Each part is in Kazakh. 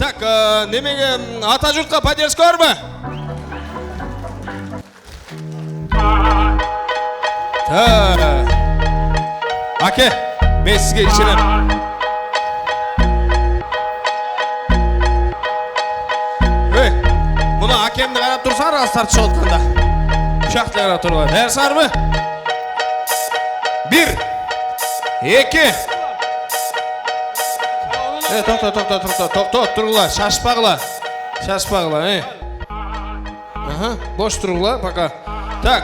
Так, немеге ата жұртқа поддержка бар ма? Аке, мен сізге ішінем. Мұны акемді қарап тұрсар, астарды шотқанда. Шақты қарап тұрған. Әрсар ма? 1, 2. Тоқта, тұрғыла, шашпағыла, Бош тұрғыла, пока. Так,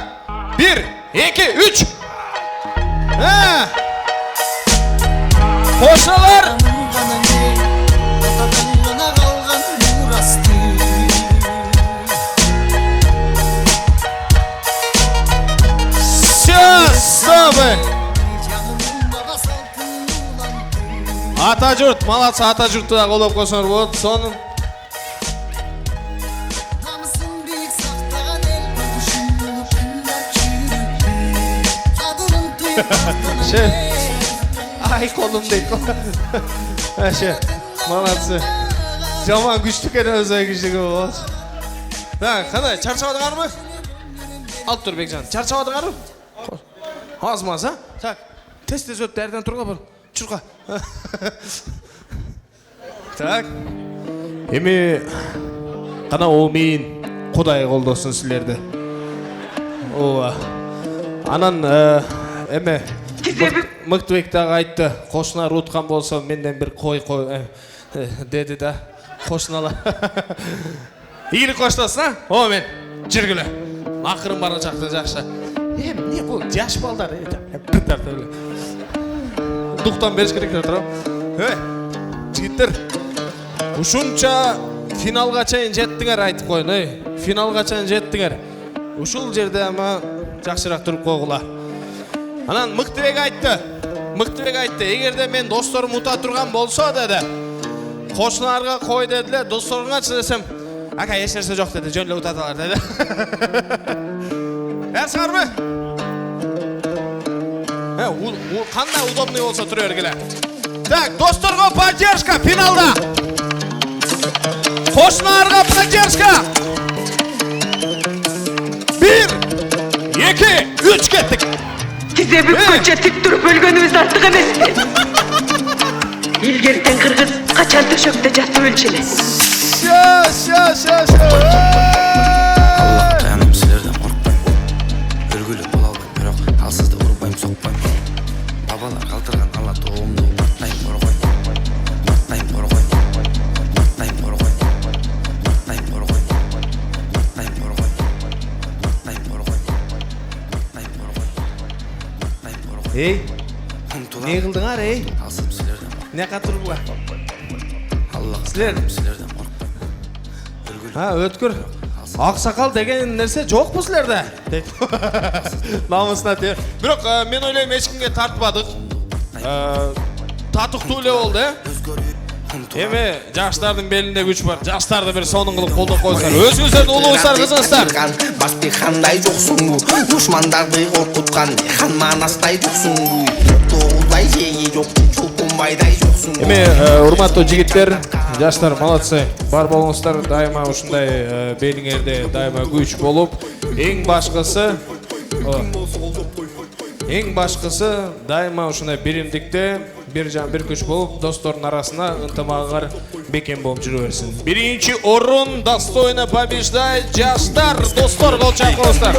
1, 2, 3. Қошалар! Все, ата жұрт, малатсы ата жұртты да қолап қосыныр болды, соның. Ай, қолым дейді. Малатсы. Жаман күшті кәне өзі күштігі болды. Қандай, чаршавадың армы? Алып тұр Бекжан, чаршавадың армы? Азмаз, а? Так, тез-тез өтті, әрден тұрға бір. Чұрға. Так. Еме, қана ол мейін Құдай қолдосын сілерді. Анан, еме, Мықтыбектағы айтты, қошына рұтқан болса, менден бір қой, деді да, қошынала. Игілік қоштасын, а? Мен, жүргілі. Ақырын барын жақтын жақшы. Не бұл, жаш балдар, бір тарты өлі. Дұқтан беріш керек тұрам. Жігіттер, ұшынша финалға чайын жеттіңер айтып қойын. Финалға чайын жеттіңер. Ұшыл жерде ама жақшырақ тұрып қоғыла. Анан Мықтыбек айтты, егерде мен достарым ұта тұрған болса деді. Қошынарға қой деділі, достарыңа десем, ака ешнәрсе жоқ деді, жөнлі ұтаталар деді. Әрсіңар ма? Қандай удобный болса тұры өргілі. Так, достарға поддержка финалда. Қошынарға поддержка. 1, 2, 3 кеттік. Тізе бүккенше тік тұрып өлгеніміз артық емес пе? Илгертен қырғыз қачан төшөкте жатып өлчеле. Аллах таянам сілерден қорқпайм. Өлгілі бола албайм, бірақ алсызды ұрпайм, соқпайм. Бабалар қалтырған алла тоғымды мақтайым қорғайм. Ей, не қылдыңар, ей? Алсым сілерден қорқпайм. Не қатыр бұла? Аллах Сілер? таянам сілерден қорқпайм. Өткір. Ақсақал деген нәрсе жоқ бұл сілерді? Намысына тер. Бірақ мен ойлайым ешкімге тартпадық. Татық төле болды, Еме, жаштардың белінде күш бар. Жаштарды бір соның қылып қолдап қойсар. Өзіңіздерді ұлығыстар, қызыңыздар. Басты қандай жоқсың бұ, дұшмандарды қорқытқан, хан манастай жоқсың бұ. Тоғылдай жеңі жоқ, чулпынбайдай жоқсың бұ. Еме, ұрматты жігіттер, жаштар, молодцы. Бар болыңыздар, дайыма ұшындай беліңерде дайыма күш болып. Ең башқысы дайыма ұшындай берімдікте бір жан бір күш болып, досторын арасына ынтымағығар бекен болып жүру өрсін. Бірінші орын достойны побеждает жаштар, достор қол чақырыңыздар.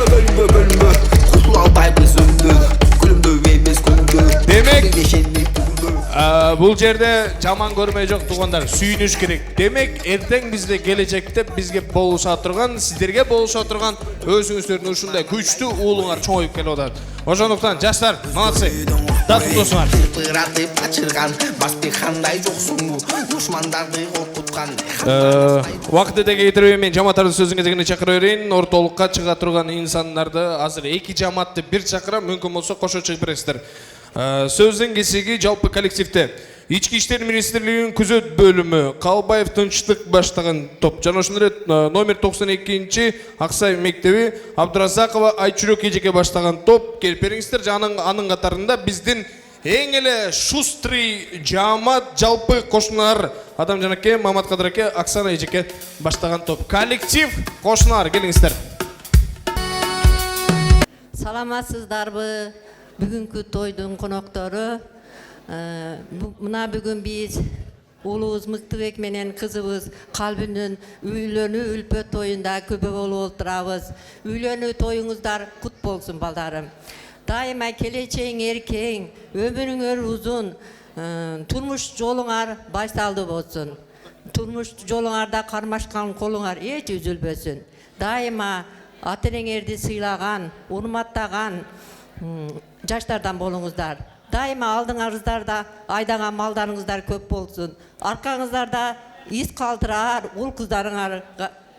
Демек, бұл жерде жаман көрмей жоқ туғандар, сүйініш керек. Демек, ертең бізде келешекте бізге болуша тұрған, сіздерге болуша тұрған өзіңіздердің ұшындай күшті ұлыңар чоңойып келі одан. Ошондуктан жаштар, молодцы. Даты досыңар. Уақыт ете кетіріп мен жаматтарды сөзіңе дегені шақыра өрейін. Ортолыққа шыға тұрған инсандарды азыр 2 жаматты 1 шақыра, мүмкін болса қошу шығып бересіздер. Сөздің кесегі жалпы коллективте. Ички иштер министрлигинин күзөт бөлүмү Калбаев тынчтык баштаган топ. Жана ошондой номер 92-чи Аксай мектеби Абдуразакова Айчүрөк эжеке баштаган топ. Келип бериңиздер. Анын катарында биздин Эң эле шустрый жаамат жалпы кошуналар Адам жанаке, Мамат Кадыраке, Оксана эжеке баштаган топ. Коллектив кошуналар келиңиздер. Саламатсыздарбы? Бүгүнкү тойдун коноктору. Мына бүгүн биз улубуз Мыктыбек менен кызыбыз Калбинин үйлөнүү үлпө тоюнда көбө болуп отурабыз. Үйлөнүү тоюңуздар кут болсун балдарым. Дайыма келечегиң эркең, өмүрүңөр узун, турмуш жолуңар байсалдуу болсун. Турмуш жолуңарда кармашкан колуңар эч үзүлбөсүн. Дайыма ата-энеңерди сыйлаган, урматтаган жаштардан болуңуздар. Дайыма алдыңарыңыздарда айдаган малдарыңыздар көп болсун. Аркаңыздарда из калтыраар ул кыздарыңар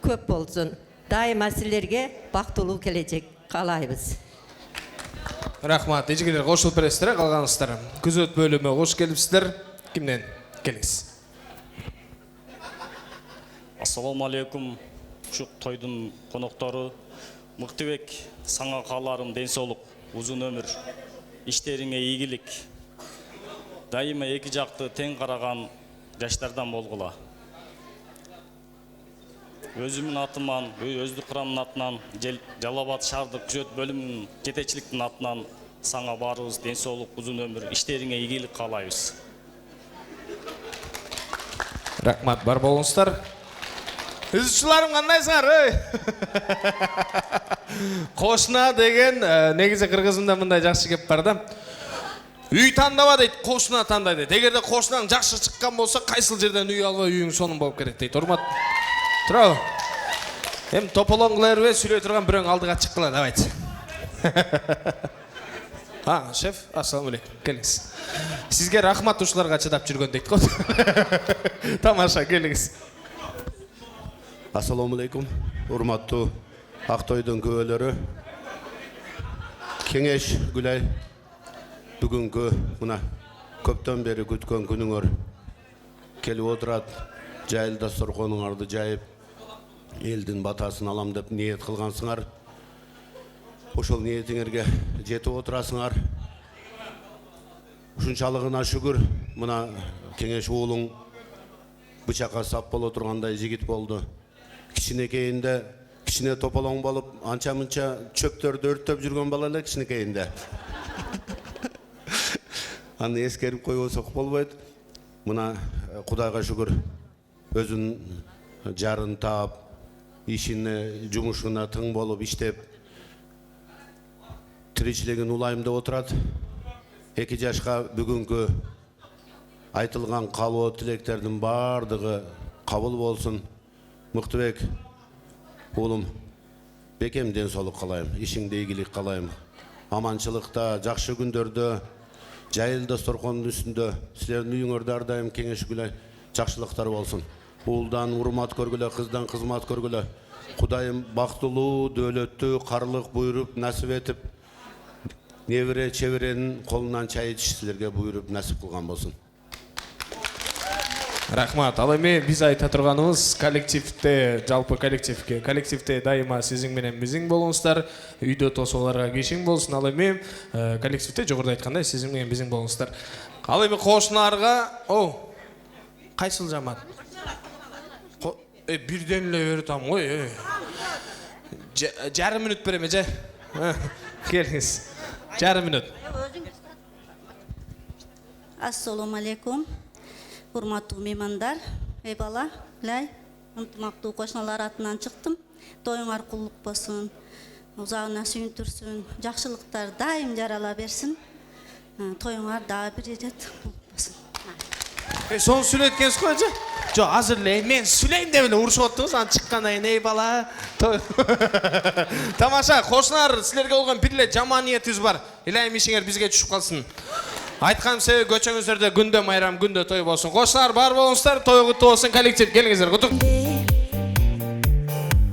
көп болсун. Дайыма силерге бактылуу келечек каалайбыз. Рахмат, эжегелер кошулуп бересиздер, калганыңыздар. Күзөт бөлүмү кош келипсиздер. Кимден келиңиз? Ассаламу алейкум. Ушу тойдун коноктору Мыктыбек, саңа кааларым ден соолук, узун өмүр, иштериңе ийгилик. Дайыма эки жакты тең караган жаштардан болгула. Өзүмүн атыман, өздүк курамдын атынан, Жалал Абад шаардык күзөт бөлүмүнүн жетекчиликтин атынан саңа баарыбыз ден соолук, узун өмүр, иштериңе ийгилик каалайбыз. Рахмат, бар болуңуздар. Үзчүлөрүм кандайсыңар? Кошуна деген негизи кыргызымда мындай жакшы кеп бар да. Үй таңдаба дейт, кошуна таңдай дейт. Эгерде кошунаң жакшы чыккан болсо, кайсыл жерден үй албай үйүң сонун болуп кетет дейт. Урмат. Тура. Эм тополоң кыла бербей, сүйлөй турган бирөөң алдыга чыккыла, давайте. Шеф, ассаламу алейкум. Келиңиз. Сизге рахмат ушуларга чыдап жүргөн дейт го. Тамаша, келиңиз. Ассаламу алейкум, урматтуу Актойдун көбөлөрү. Кеңеш Гүлай, бүгүнкү мына көптөн бери күткөн күнүңөр келип отурат. Жайыл дасторконуңарды жайып, элдин батасын алам деп ниет кылгансыңар. Ошол ниетиңерге жетип отурасыңар. Ушунчалыгына шүгүр, мына кеңеш уулуң бычакка сап боло тургандай жигит болду. Кичинекейинде, кичине тополоң болуп, анча-мынча чөптөрдү өрттөп жүргөн бала эле кичинекейинде. Аны эскерип койбосок болбойт. Мына Кудайга шүгүр, өзүн жарын таап, ишине, жумушуна тың болуп иштеп, тиричилигин улайым деп отурат. 2 жашка бүгүнкү айтылган калоо тилектердин бардыгы кабыл болсун. Мыктыбек, уулум, бекем ден соолук каалайм, ишиңде ийгилик каалайм. Аманчылыкта, жакшы күндөрдө, жайыл дасторконунун үстүндө, силердин үйүңөрдө ар дайым кеңеш Гүлай жакшылыктар болсун. Уулдан урмат көргүлө, кыздан кызмат көргүлө. Кудайым бактылуу, дөөлөттүү, карлык буйруп, насип этип, небере чеберенин колунан чай ичиш силерге буйруп насип кылган болсун. Рахмат. Ал эми биз айта турганыбыз коллективде, жалпы коллективде дайыма сизиң менен бизиң болуңуздар, үйдө тосолорго кишиң болсун. Ал эми коллективде жогоруда айткандай сизиң менен бизиң болуңуздар. Ал эми кошуналарга, кайсыл жамаат? Бирден эле берем ғой. Жарым мүнөт берем эже. Келиңиз. Жарым мүнөт. Ассаламу алейкум. Урматтуу меймандар, бала, ынтымактуу кошуналар атынан чыктым. Тоюңар куллук болсун, узагына сүйүндүрсүн, жакшылыктар дайым жарала берсин. Тоюңар дагы бир ирет болсун. Соны сүйлөткенсиз го эже? Жок, азыр эле мен сүйлөйм деп эле урушуп аттыңыз, анан чыккандан кийин бала. Тамаша, кошуналар силерге болгон бир эле жаман ниетибиз бар. Илайым ишиңер бизге түшүп калсын. Айткан себеби көчөңүздөрдө күндө майрам, күндө той болсун. Кошуналар бар болуңуздар, той куттуу болсун, коллектив келиңиздер, куттук.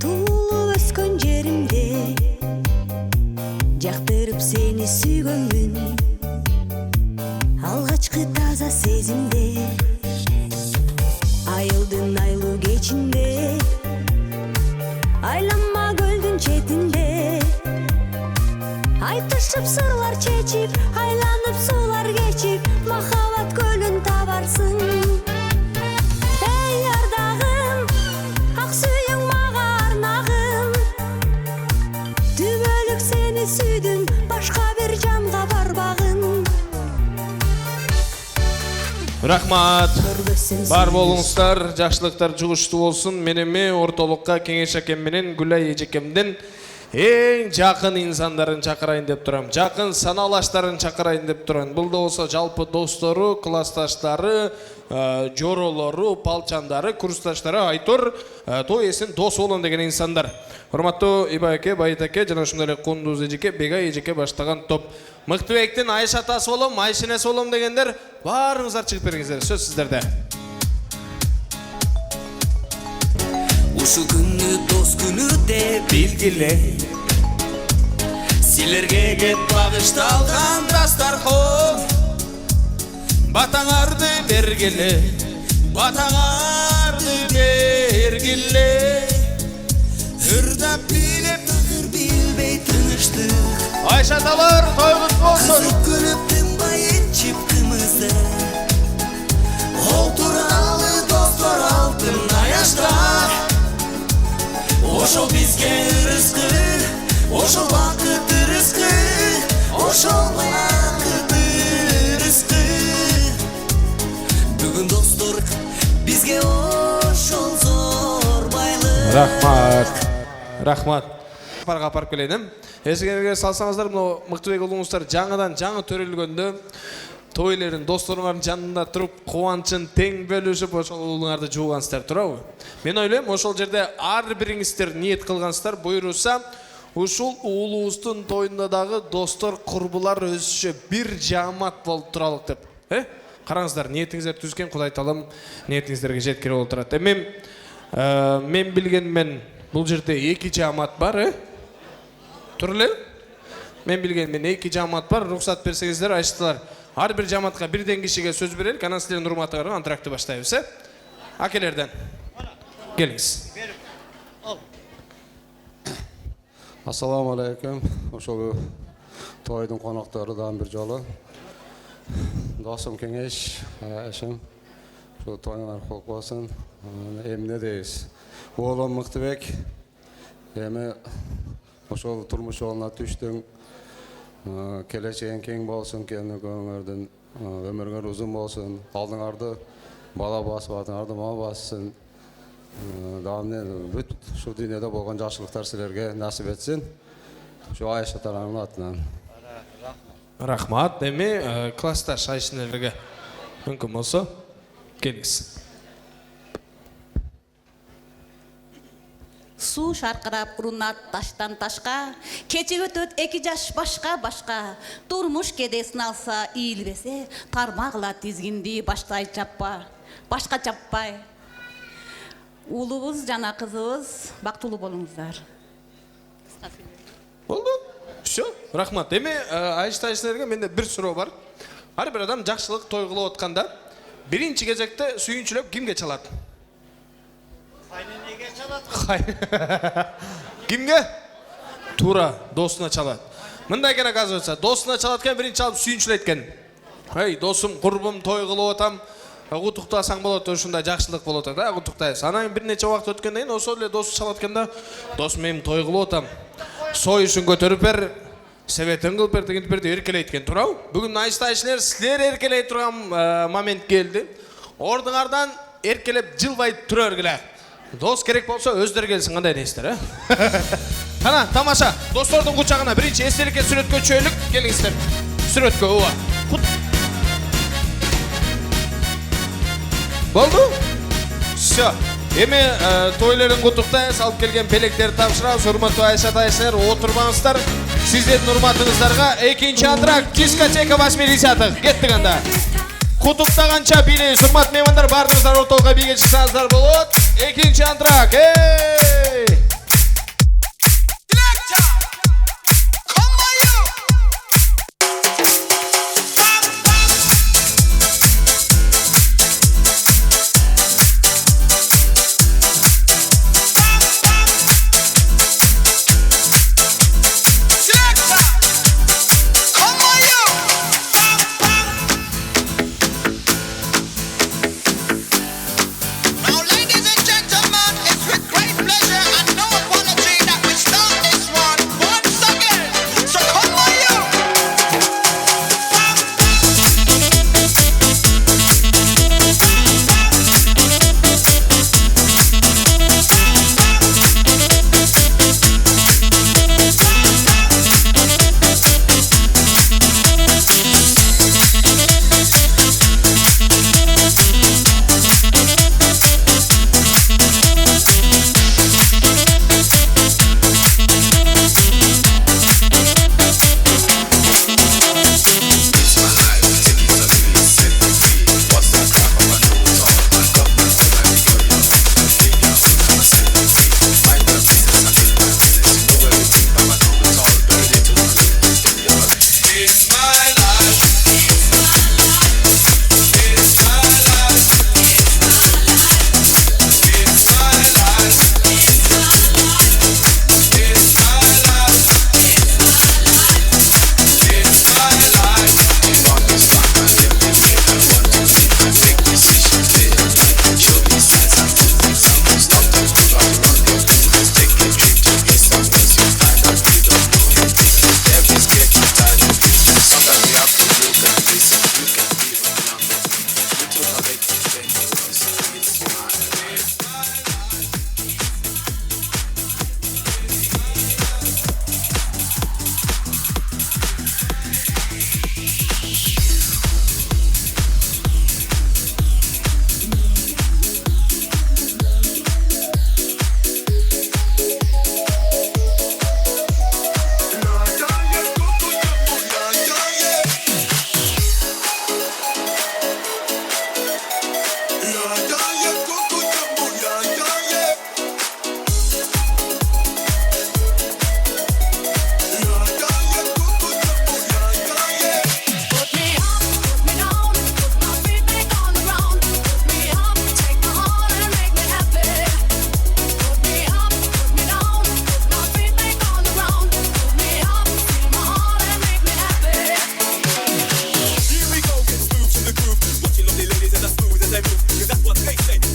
Туулуп өскөн жеримде жактырып сени сүйгөнмүн. Алгачкы таза сезимде айылдын айлуу кечинде айланма көлдүн четинде айтышып сырлар чечип айланып суулар кечип Рахмат. Бар болуңуздар, жакшылыктар жугуштуу болсун. Менеми ортолукка Кеңеш акем менен Гүлай эжекемдин эң жакын инсандарын чакырайын деп турам. Жакын саналаштарын чакырайын деп турам. Бул да болсо жалпы достору, классташтары, жоролору, палчандары, курсташтары айтор той эсин дос болом деген инсандар. Урматтуу Ибаке, Байтаке жана ошондой эле Кундуз эжеке, Бегай эжеке баштаган топ. Мыктыбектин Айша атасы болом, Айшенеси болом дегендер баарыңыздар чыгып бериңиздер. Сөз сиздерде. Ушу күнү дос күнү деп билгиле, силерге кеп багышталган дастархон. Батаңарды бергиле, батаңарды бергиле. Үрдап билеп тагыр билбей тыныштык. Айшаталар, тойгуз болсун. Кызып күлүп тынбай ичип кымызды. Олтуралы достор алтын аяшта. Ошол бизге рызкы, ошол бакыт рызкы, ошол бакыт рызкы. Бүгүн достор бизге ошол зор байлык. Рахмат. Парга апарып келейин. Эсиңерге салсаңыздар, мына Мыктыбек уулуңуздар жаңы төрөлгөндө тойлерин досторуңардын жанында туруп кубанычын тең бөлүшүп ошол уулуңарды жуугансыздар туурабы? Мен ойлойм, ошол жерде ар бириңиздер ниет кылгансыздар, буйруса ушул уулубуздун тоюнда дагы достор, курбулар өзүчө бир жаамат болуп туралык деп. Караңыздар, ниетиңиздер түзгөн, Кудай таалам ниетиңиздерге жеткире болуп турат. Мен билгенмен бул жерде 2 жаамат бар, Тур эле? Мен билгенмен 2 жаамат бар. Рухсат берсеңиздер, Айшаталар, ар бир жааматка бирден кишиге сөз берелик. Анан силердин урматыңарга антрактты баштайбыз, Акелерден. Келиңиз. Ассаламу алейкум. Ошол тойдун коноктору дан бир жолу. Досум Кеңеш, эшим. Ошол тойуңар кол болсун. Эмне дейбиз? Оолум Мыктыбек. Эми ошол турмуш жолуна түштүң. Келечегиң кең болсун, көңүңөрдүн өмүрүңөр узун болсун. Алдыңарды бала басып, артыңарды мал бассын. Дагы бүт ушул дүйнөдө болгон жакшылыктар силерге насип этсин. Ошо Айшаталардын атынан. Рахмат. Эми классташ Айшенелерге мүмкүн болсо келиңиз. Суу шаркырап урунат таштан ташка, кечип өтөт 2 жаш башка. Турмуш кеде сыналса ийилбесе, тармагыла тизгинди башка чаппай. Уулубуз жана кызыбыз бактылуу болуңуздар. Болду? Всё, рахмат. Эми Айшаталарга менде бир суроо бар. Ар бир адам жакшылык той кылып атканда биринчи кезекте сүйүнчүлөп кимге чалат? Кайненеге чалат. Кимге? Туура, досуна чалат. Мындай экен оказывается, досуна чалат экен, биринчи чалып сүйүнчүлөйт экен. Эй, досум, курбум, той кылып атам. Куттуктасаң болот, ушундай жакшылык болот да, куттуктайбыз. Анан бир нече убакыт өткөндөн кийин ошол эле досу чалат экен да, досум менин той кылып атам. Союшун көтөрүп бер, себетин кылып бер деген бир эркелейт экен, туурабы? Бүгүн Айшаталар силер эркелей турган момент келди. Ордуңардан эркелеп жылбай тура бергиле. Дос керек болсо өздөрү келсин, кандай дейсиздер, Кана, тамаша. Достордун кучагына биринчи эстеликке сүрөткө чөйлүк, келиңиздер. Сүрөткө, ооба. Болду? Всё. Эми тойлорун куттуктайбыз, алып келген пелектерди тапшырабыз. Урматтуу Айшаталар, отурбаңыздар. Сиздердин урматыңыздарга экинчи антракт дискотека 80-х. Кеттик анда. Куттуктаганча бийлейбиз. Урматтуу меймандар, баарыңыздар ортолукка бийге чыксаңыздар болот. Экинчи антракт. Now, ladies and gentlemen, it's with great pleasure and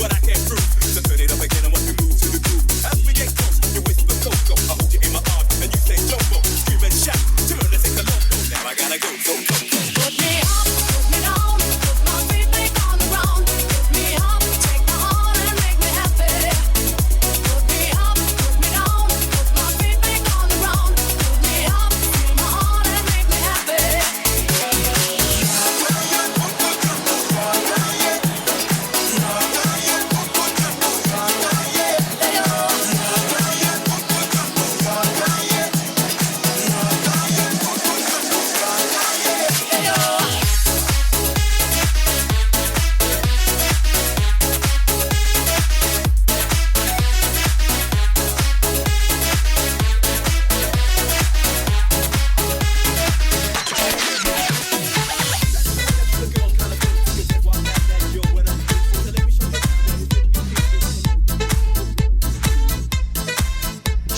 but I can't prove. So turn it up again and watch me move to the groove. As we get close, you whisper go-go. I hold you in my arms and you say jumbo. Scream and shout, turn and take a look. Now I gotta go, go, go, go. Put me up, put me down, put my feet back on the ground. Put me up, take my heart and make me happy. Put me up, put me down, put my feet back on the ground. Put me up, take my heart and make me happy.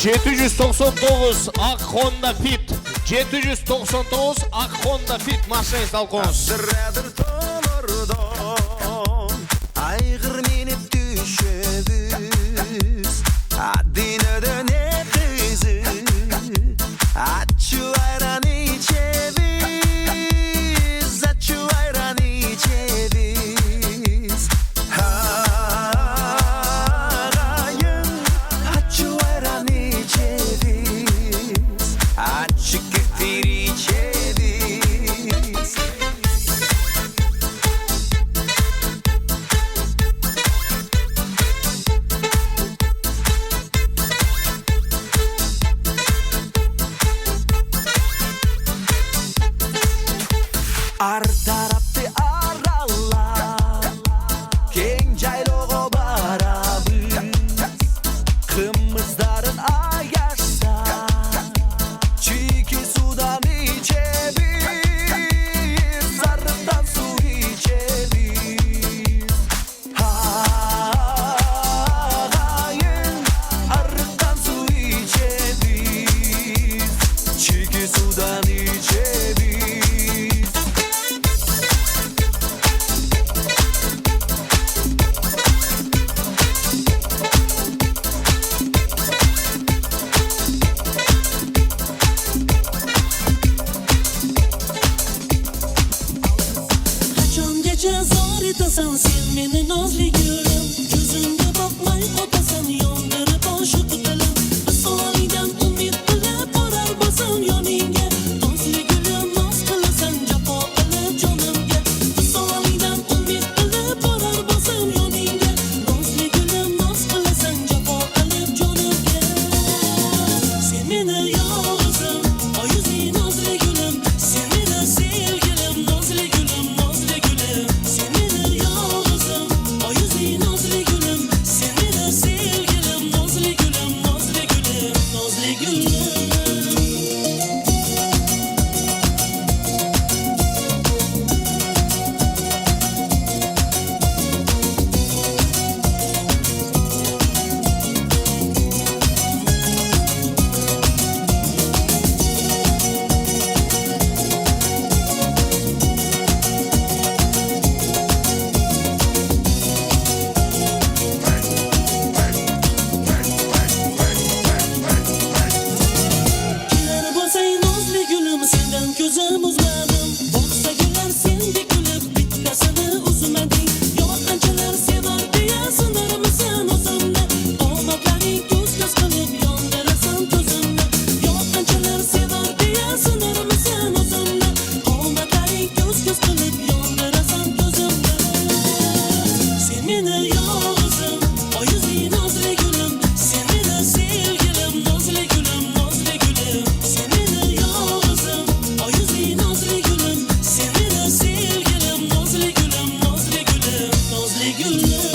$799 Ak Honda Fit. 799 Ak Honda Fit машинаңызды алып қойыңыз. Сырадыр толырдон айғыр меніп түшебіз Адинөдөн қызы Атчу айран ичебіз Атчу айран ичебіз Ағайын Атчу айран ичебіз Атчу кефир ичебіз Ар тарапты аралап кең жайлауға барабыз Қымыздарын аяшса чүйке судан ичебіз Арықтан су ичебіз Ағайын арықтан су ичебіз Чүйке судан ичебіз Qachon gece zor etasan sen meni nozli gulim Ko'zimga boqmay qotasan yondirib oshiq dilim Asolingdan umid qilib borar borsam yoningga Nozli gulim noz qilasan jafo qilib jonimga Asolingdan umid qilib borar borsam yoningga Nozli gulim noz qilasan jafo qilib jonimga Sen meni yolg'izim oyuzli nozli gulim Sen meni sevgilim nozli gulim nozli gulim Sen meni yolg'izim oyuzli nozli gulim Sen meni sevgilim nozli gulim nozli gulim nozli gulim Kelar bo'lsang nozli gulim sendan ko'zim uzmadim Boqsa gullar sendek kulib bittasini uzmading Yo'q qanchalar sevar deya sindirmisan o'zimni Omadlaring ko'z-ko'z qilib yondirasan ko'zimni Yo'q qanchalar sevar deya sindirmisan o'zimni Omadlaring ko'z-ko'z qilib yondirasan ko'zimni Sen meni yolg'izim oyuzli nozli gulim Sen meni sevgilim nozli gulim nozli gulim Sen meni yolg'izim oyuzli nozli gulim Sen meni sevgilim nozli gulim nozli gulim nozli gulim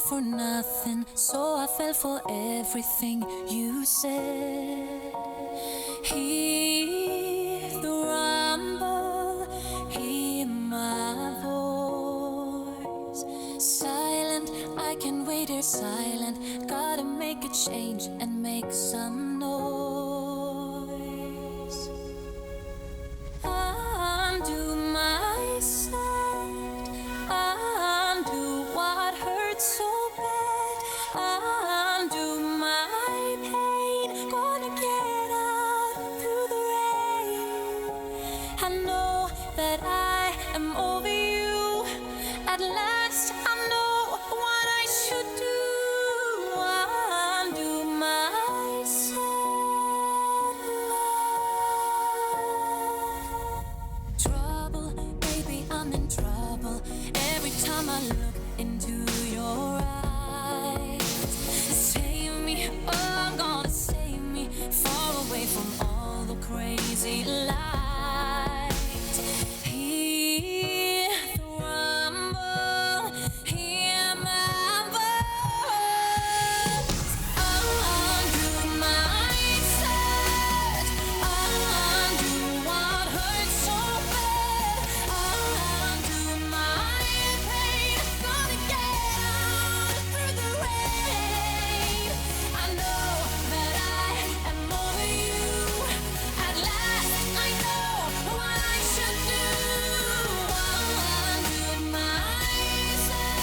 for nothing, so I fell for everything you said. Hear the rumble, hear my voice. Silent, I can wait here silent. Gotta make a change and make some noise. Undo my side, undo what hurts so bad, undo my pain. Gonna get out through the rain. I know that I am over you. At last I know what I should do. Undo my sad love. Trouble, baby, I'm in trouble. Every time I look into your eyes, save me, oh, gonna save me, far away from all the crazy lights. Hear the rumble, hear my voice. Undo my sad, undo what hurts so bad, undo my pain. Gonna get out through the rain. I know that I am over you. At last I know what I should do. Undo my sad.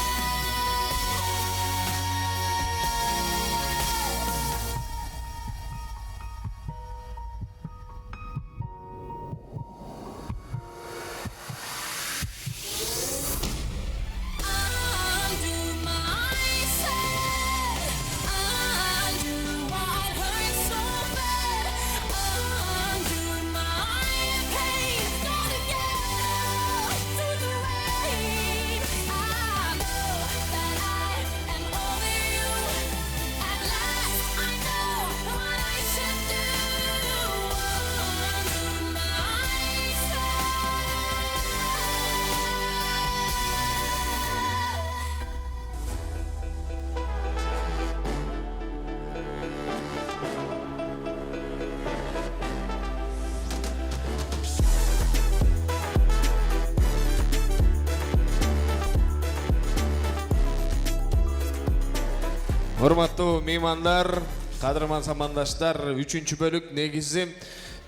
Undo my sad, undo what hurts so bad, undo my pain. Gonna get out through the rain. I know that I am over you. At last I know what I should do. Undo my Урматтуу меймандар, кадырман замандаштар, 3-чү бөлүк негизи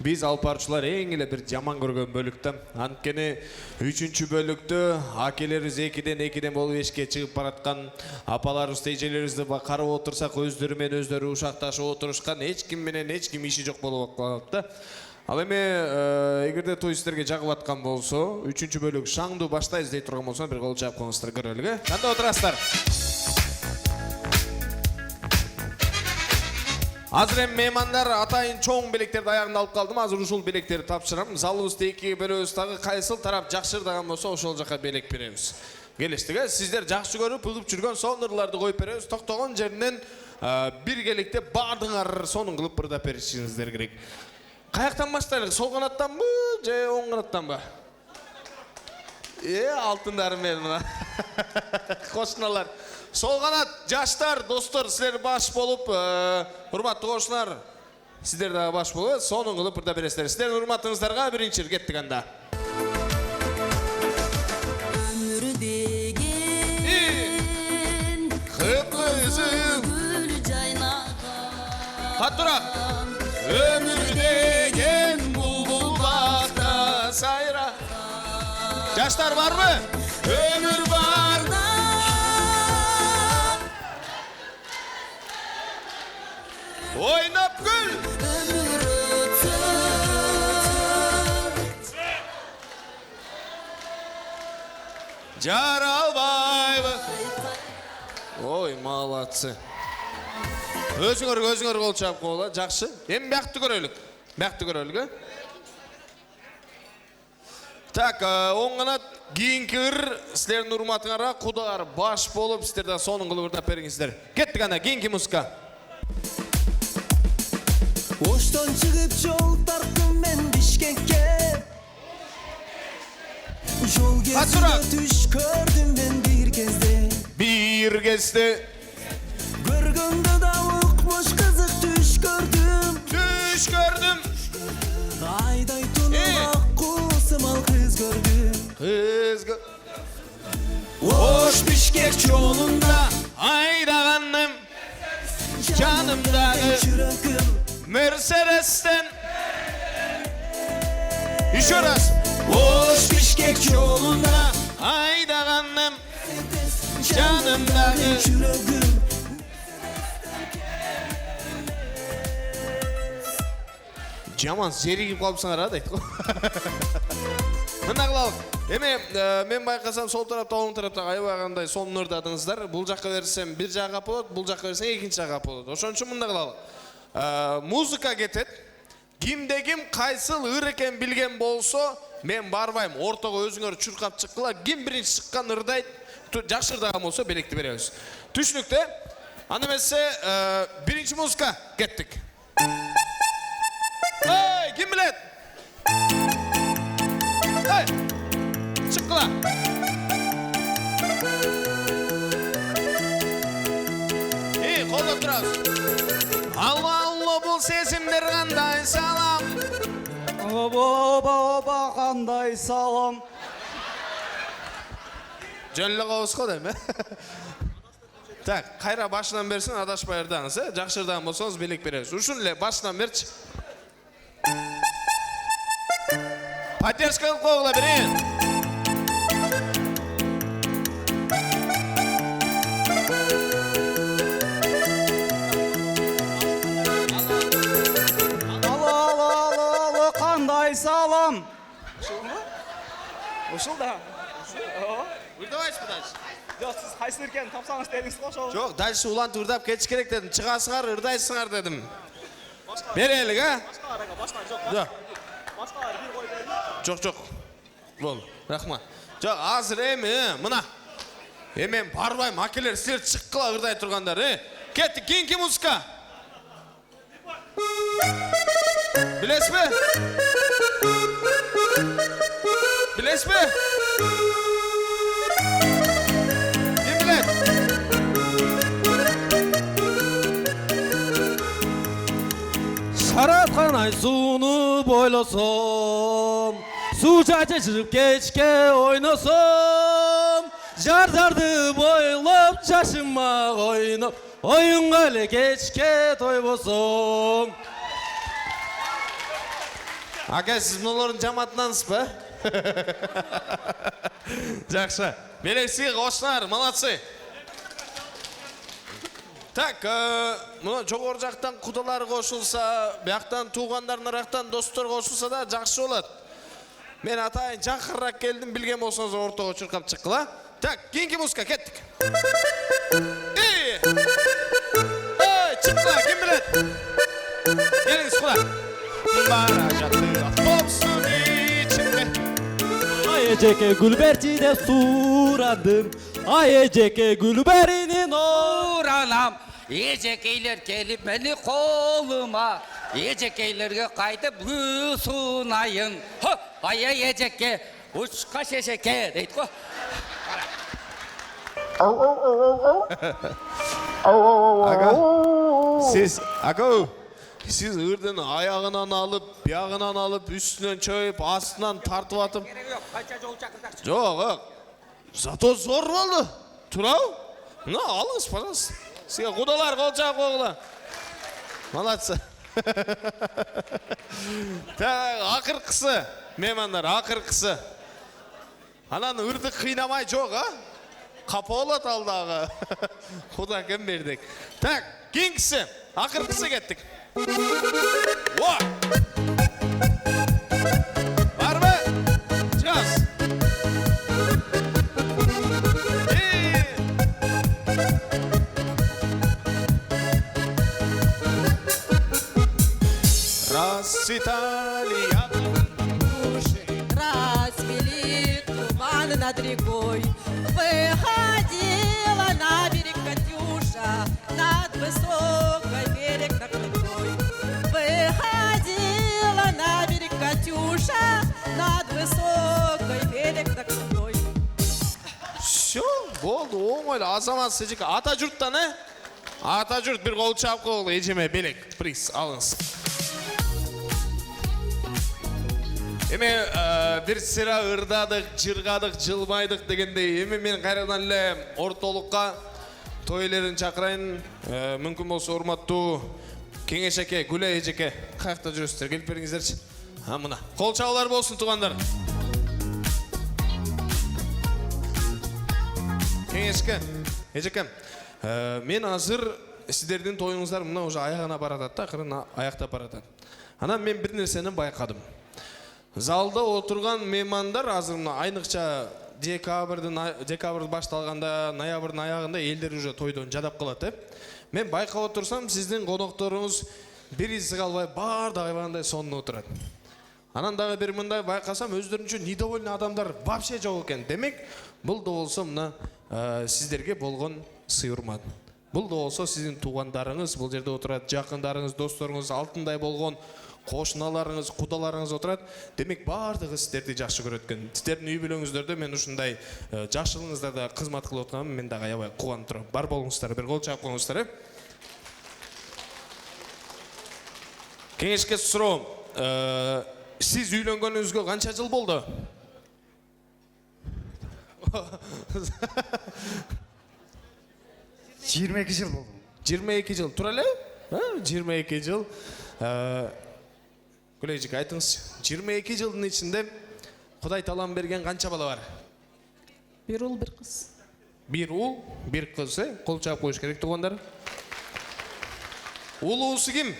биз алпарчылар эң эле бир жаман көргөн бөлүктө. Анткени 3-чү бөлүктө акелерибиз 2-ден болуп эшикке чыгып бараткан, апаларыбыз, эжелерибизди карап отурсак өздөрү менен өздөрү ушакташып отурушкан, эч ким менен эч ким иши жок болуп калат да. Ал эми эгерде той сиздерге жагып аткан болсо, 3-чү бөлүк шаңдуу баштайбыз дей турган болсо, бир кол жаап коюңуздар көрөлү. Кандай отурасыздар? Азыр эми меймандар атайын чоң белектерди аягында алып калдым. Азыр ушул белектерди тапшырам. Залыбызды экиге бөлөбүз, дагы кайсыл тарап жакшырдаган болсо ошол жака белек беребиз. Келиштик, сиздер жакшы көрүп, угуп жүргөн сонун ырларды коюп беребиз. Токтогон жеринен биргеликте баардыгыңар сонун кылып ырдап беришиңиздер керек. Каяктан баштайлык? Сол канаттанбы же оң канаттанбы? Алтындарым менин. Кошуналар. Сол канат, жаштар, достор, силер баш болуп, урматтуу кошуналар, сиздер дагы баш болуп, сонун кылып ырдап бересиздер. Сиздердин урматыңыздарга биринчи иргеттик анда. Ömür degen Kıpkızıl gül caynagan. Hatturak. Ömür degen bulbul bakta sayra. Yaşlar var mı? Ömür var da. Oynap gül. Ömür ötür. Жаралбайбы. Ой, молодцы. Өзүңөр кол чаап койгула, жакшы. Эми биякты көрөлүк. Так, оң канат кийинки ыр силердин урматыңарга кудалар баш болуп, сиздер да сонун кылып ырдап бериңиздер. Кеттик анда, кийинки музыка. Оштон чыгып жол тарттым мен Бишкекке. Жол кезинде түш көрдүм мен бир кезде. bir kesti. Görgündü da ukmuş kızık düş gördüm. Düş gördüm. Ayday tunum akkusumal kız gördüm. Kız gördüm. Oş Bişkek yolunda Aydaganım canımdağı Mercedes'ten İşoraz. Oş Bişkek yolunda Aydaganım canımdağı Jaman zerigip kalmışsın arada aytı. Mına kılalım. Men bayqasam sol tarafta, oң tarafta аябагандай сонун ырдадыңыздар. Бул жакка берсем бир жак кап болот, бул жакка берсем экинчи жак кап болот. Ошон үчүн мындай кылалы. Музыка кетет. Кимде ким кайсыл ыр экен билген болсо, мен барбайм. Ортого өзүңөр чуркап чыккыла. Ким биринчи чыккан ырдайт, жакшы ырдаган болсо белекти беребиз. Түшүнүктө? Анда эмесе биринчи музыка кеттик. Ey, kim bilet? Hey, çıkkıla. İyi, kolda oturarız. Allah Allah bul sesimdir kanday salam. Oba kanday salam. Жөнлі қауысқа дейм, Так, қайра башынан берсін, адашпай ырдаңыз, жақшы ырдаған болсаңыз белек береміз. Ушун эле башынан берчи. Поддержка қоғыла берейін. Alo, қандай салам. Ушыл да. Ырдабайсыз ба дальше? Жоқ, сіз қайсын еркен тапсаңыз дедіңіз ғой шоу. Жоқ, дальше улант ырдап кетіш керек дедім. Шығасыңар, ырдайсыңар дедім. Берелік, а? Жоқ. Жоқ. Бол, рахмат. Жоқ, азыр мына. Мен барбайм, акелер сілер шыққыла ырдай тұрғандар, Кетті, кейінгі музыка. Білес бе? Білес бе? Кім білет? Шаратқан ай суны бойласам, су жайча жүріп кешке ойнасам, жар-жарды бойлап жашыма ойнап, ойынға әлі кешке той болсам. Ака, сіз мұнылардың жаматынансыз ба? Жақшы. Белексіге қошынар, молодцы. Так, мұны жоғыр жақтан құдалар қошылса, бияқтан туғандарын ырақтан достар қошылса да жақшы болады. Мен атайын жақыррақ келдім, білген болсаңыз ортаға чұрқап шыққыла. Так, кейінгі музыка, кеттік. Ей, шыққыла, кім білет? Еліңіз құла. Бара жатты автобустың içinde. Ayeceke Gülberci'de suradım, Ayeceke Gülber'inin Uğranam, Ecekeyler gelip beni koluma, Ecekeylerge kaydı sunayın. Aya Eceke, uçka şeşeke, deydi ko. Siz ырдын аяғынан алып, бияғынан алып, үстінен чөйіп, астынан тартып атып. Жоқ, зато зор болды. Турау? Мына алыңыз, пожалуйста. Сізге құдалар қолчақ қоғыла. Молодцы. Ақырқысы, меймандар, ақырқысы. Ананы ырды қинамай жоқ, қаполат алдағы. Құда кім бердік. Так, кейінгісі, ақырқысы кеттік. Var mı? Çıkaz. Расцветали души, расцвели туманы над рекой. Выходила на берег Катюша, над высокой берег на крутой. Выходила на берег Катюша, над высокой берег на крутой. Все, Болду, оңойлу. Азамат Сежик ата журттан, Ата журт bir kol çapkı oldu. Eceme belek. Priz alınız. Эме бир сыра ырдадык, жыргадык, жылмайдык дегендей. Эме мен кайрадан эле ортолукка тойлерин чакырайын. Мүмкүн болсо урматтуу Кеңеш эке, Гүлай эжеке, каякта жүрөсүздөр? Келип бериңиздерчи. Мына. Кол чабуулар болсун туугандар. Кеңешке, эжеке, мен азыр сиздердин тоюңуздар мына уже аягына баратат да, акырын аяктап баратат. Анан мен бир нерсени байкадым. Залда отурган меймандар азыр мына айныкча декабрь башталганда, ноябрдын аягында элдер уже тойдон жадап калат, Мен байкап отурсам, сиздин конокторуңуз бир изи калбай баардыгы айбандай сонуна отурат. Анан дагы бир мындай байкасам, өздөрүнчө недовольный адамдар вообще жок экен. Демек, бул да болсо мына сиздерге болгон сый-урмат. Бул да болсо сиздин туугандарыңыз, бул жерде отурат, жакындарыңыз, досторуңуз, алтындай болгон кошуналарыңыз, кудаларыңыз отурат. Демек, баардыгы сиздерди жакшы көрөт экен. Сиздердин үй бүлөңүздөрдө мен ушундай жакшылыгыңыздарда кызмат кылып атканыма мен дагы аябай кубанып турам. Бар болуңуздар, бир кол чаап коюңуздар, Кеңешке суроом. Сиз үйлөнгөнүңүзгө канча жыл болду? 22 жыл болду. 22 жыл. Тура эле? 22 жыл. Гүлайжик, айтыңызчы. 22 жылдын ичинде Кудай талам берген канча бала бар? Бир ул, бир кыз. Бир ул, бир кыз, Кол чаап коюш керек туугандар. Улуусу ким?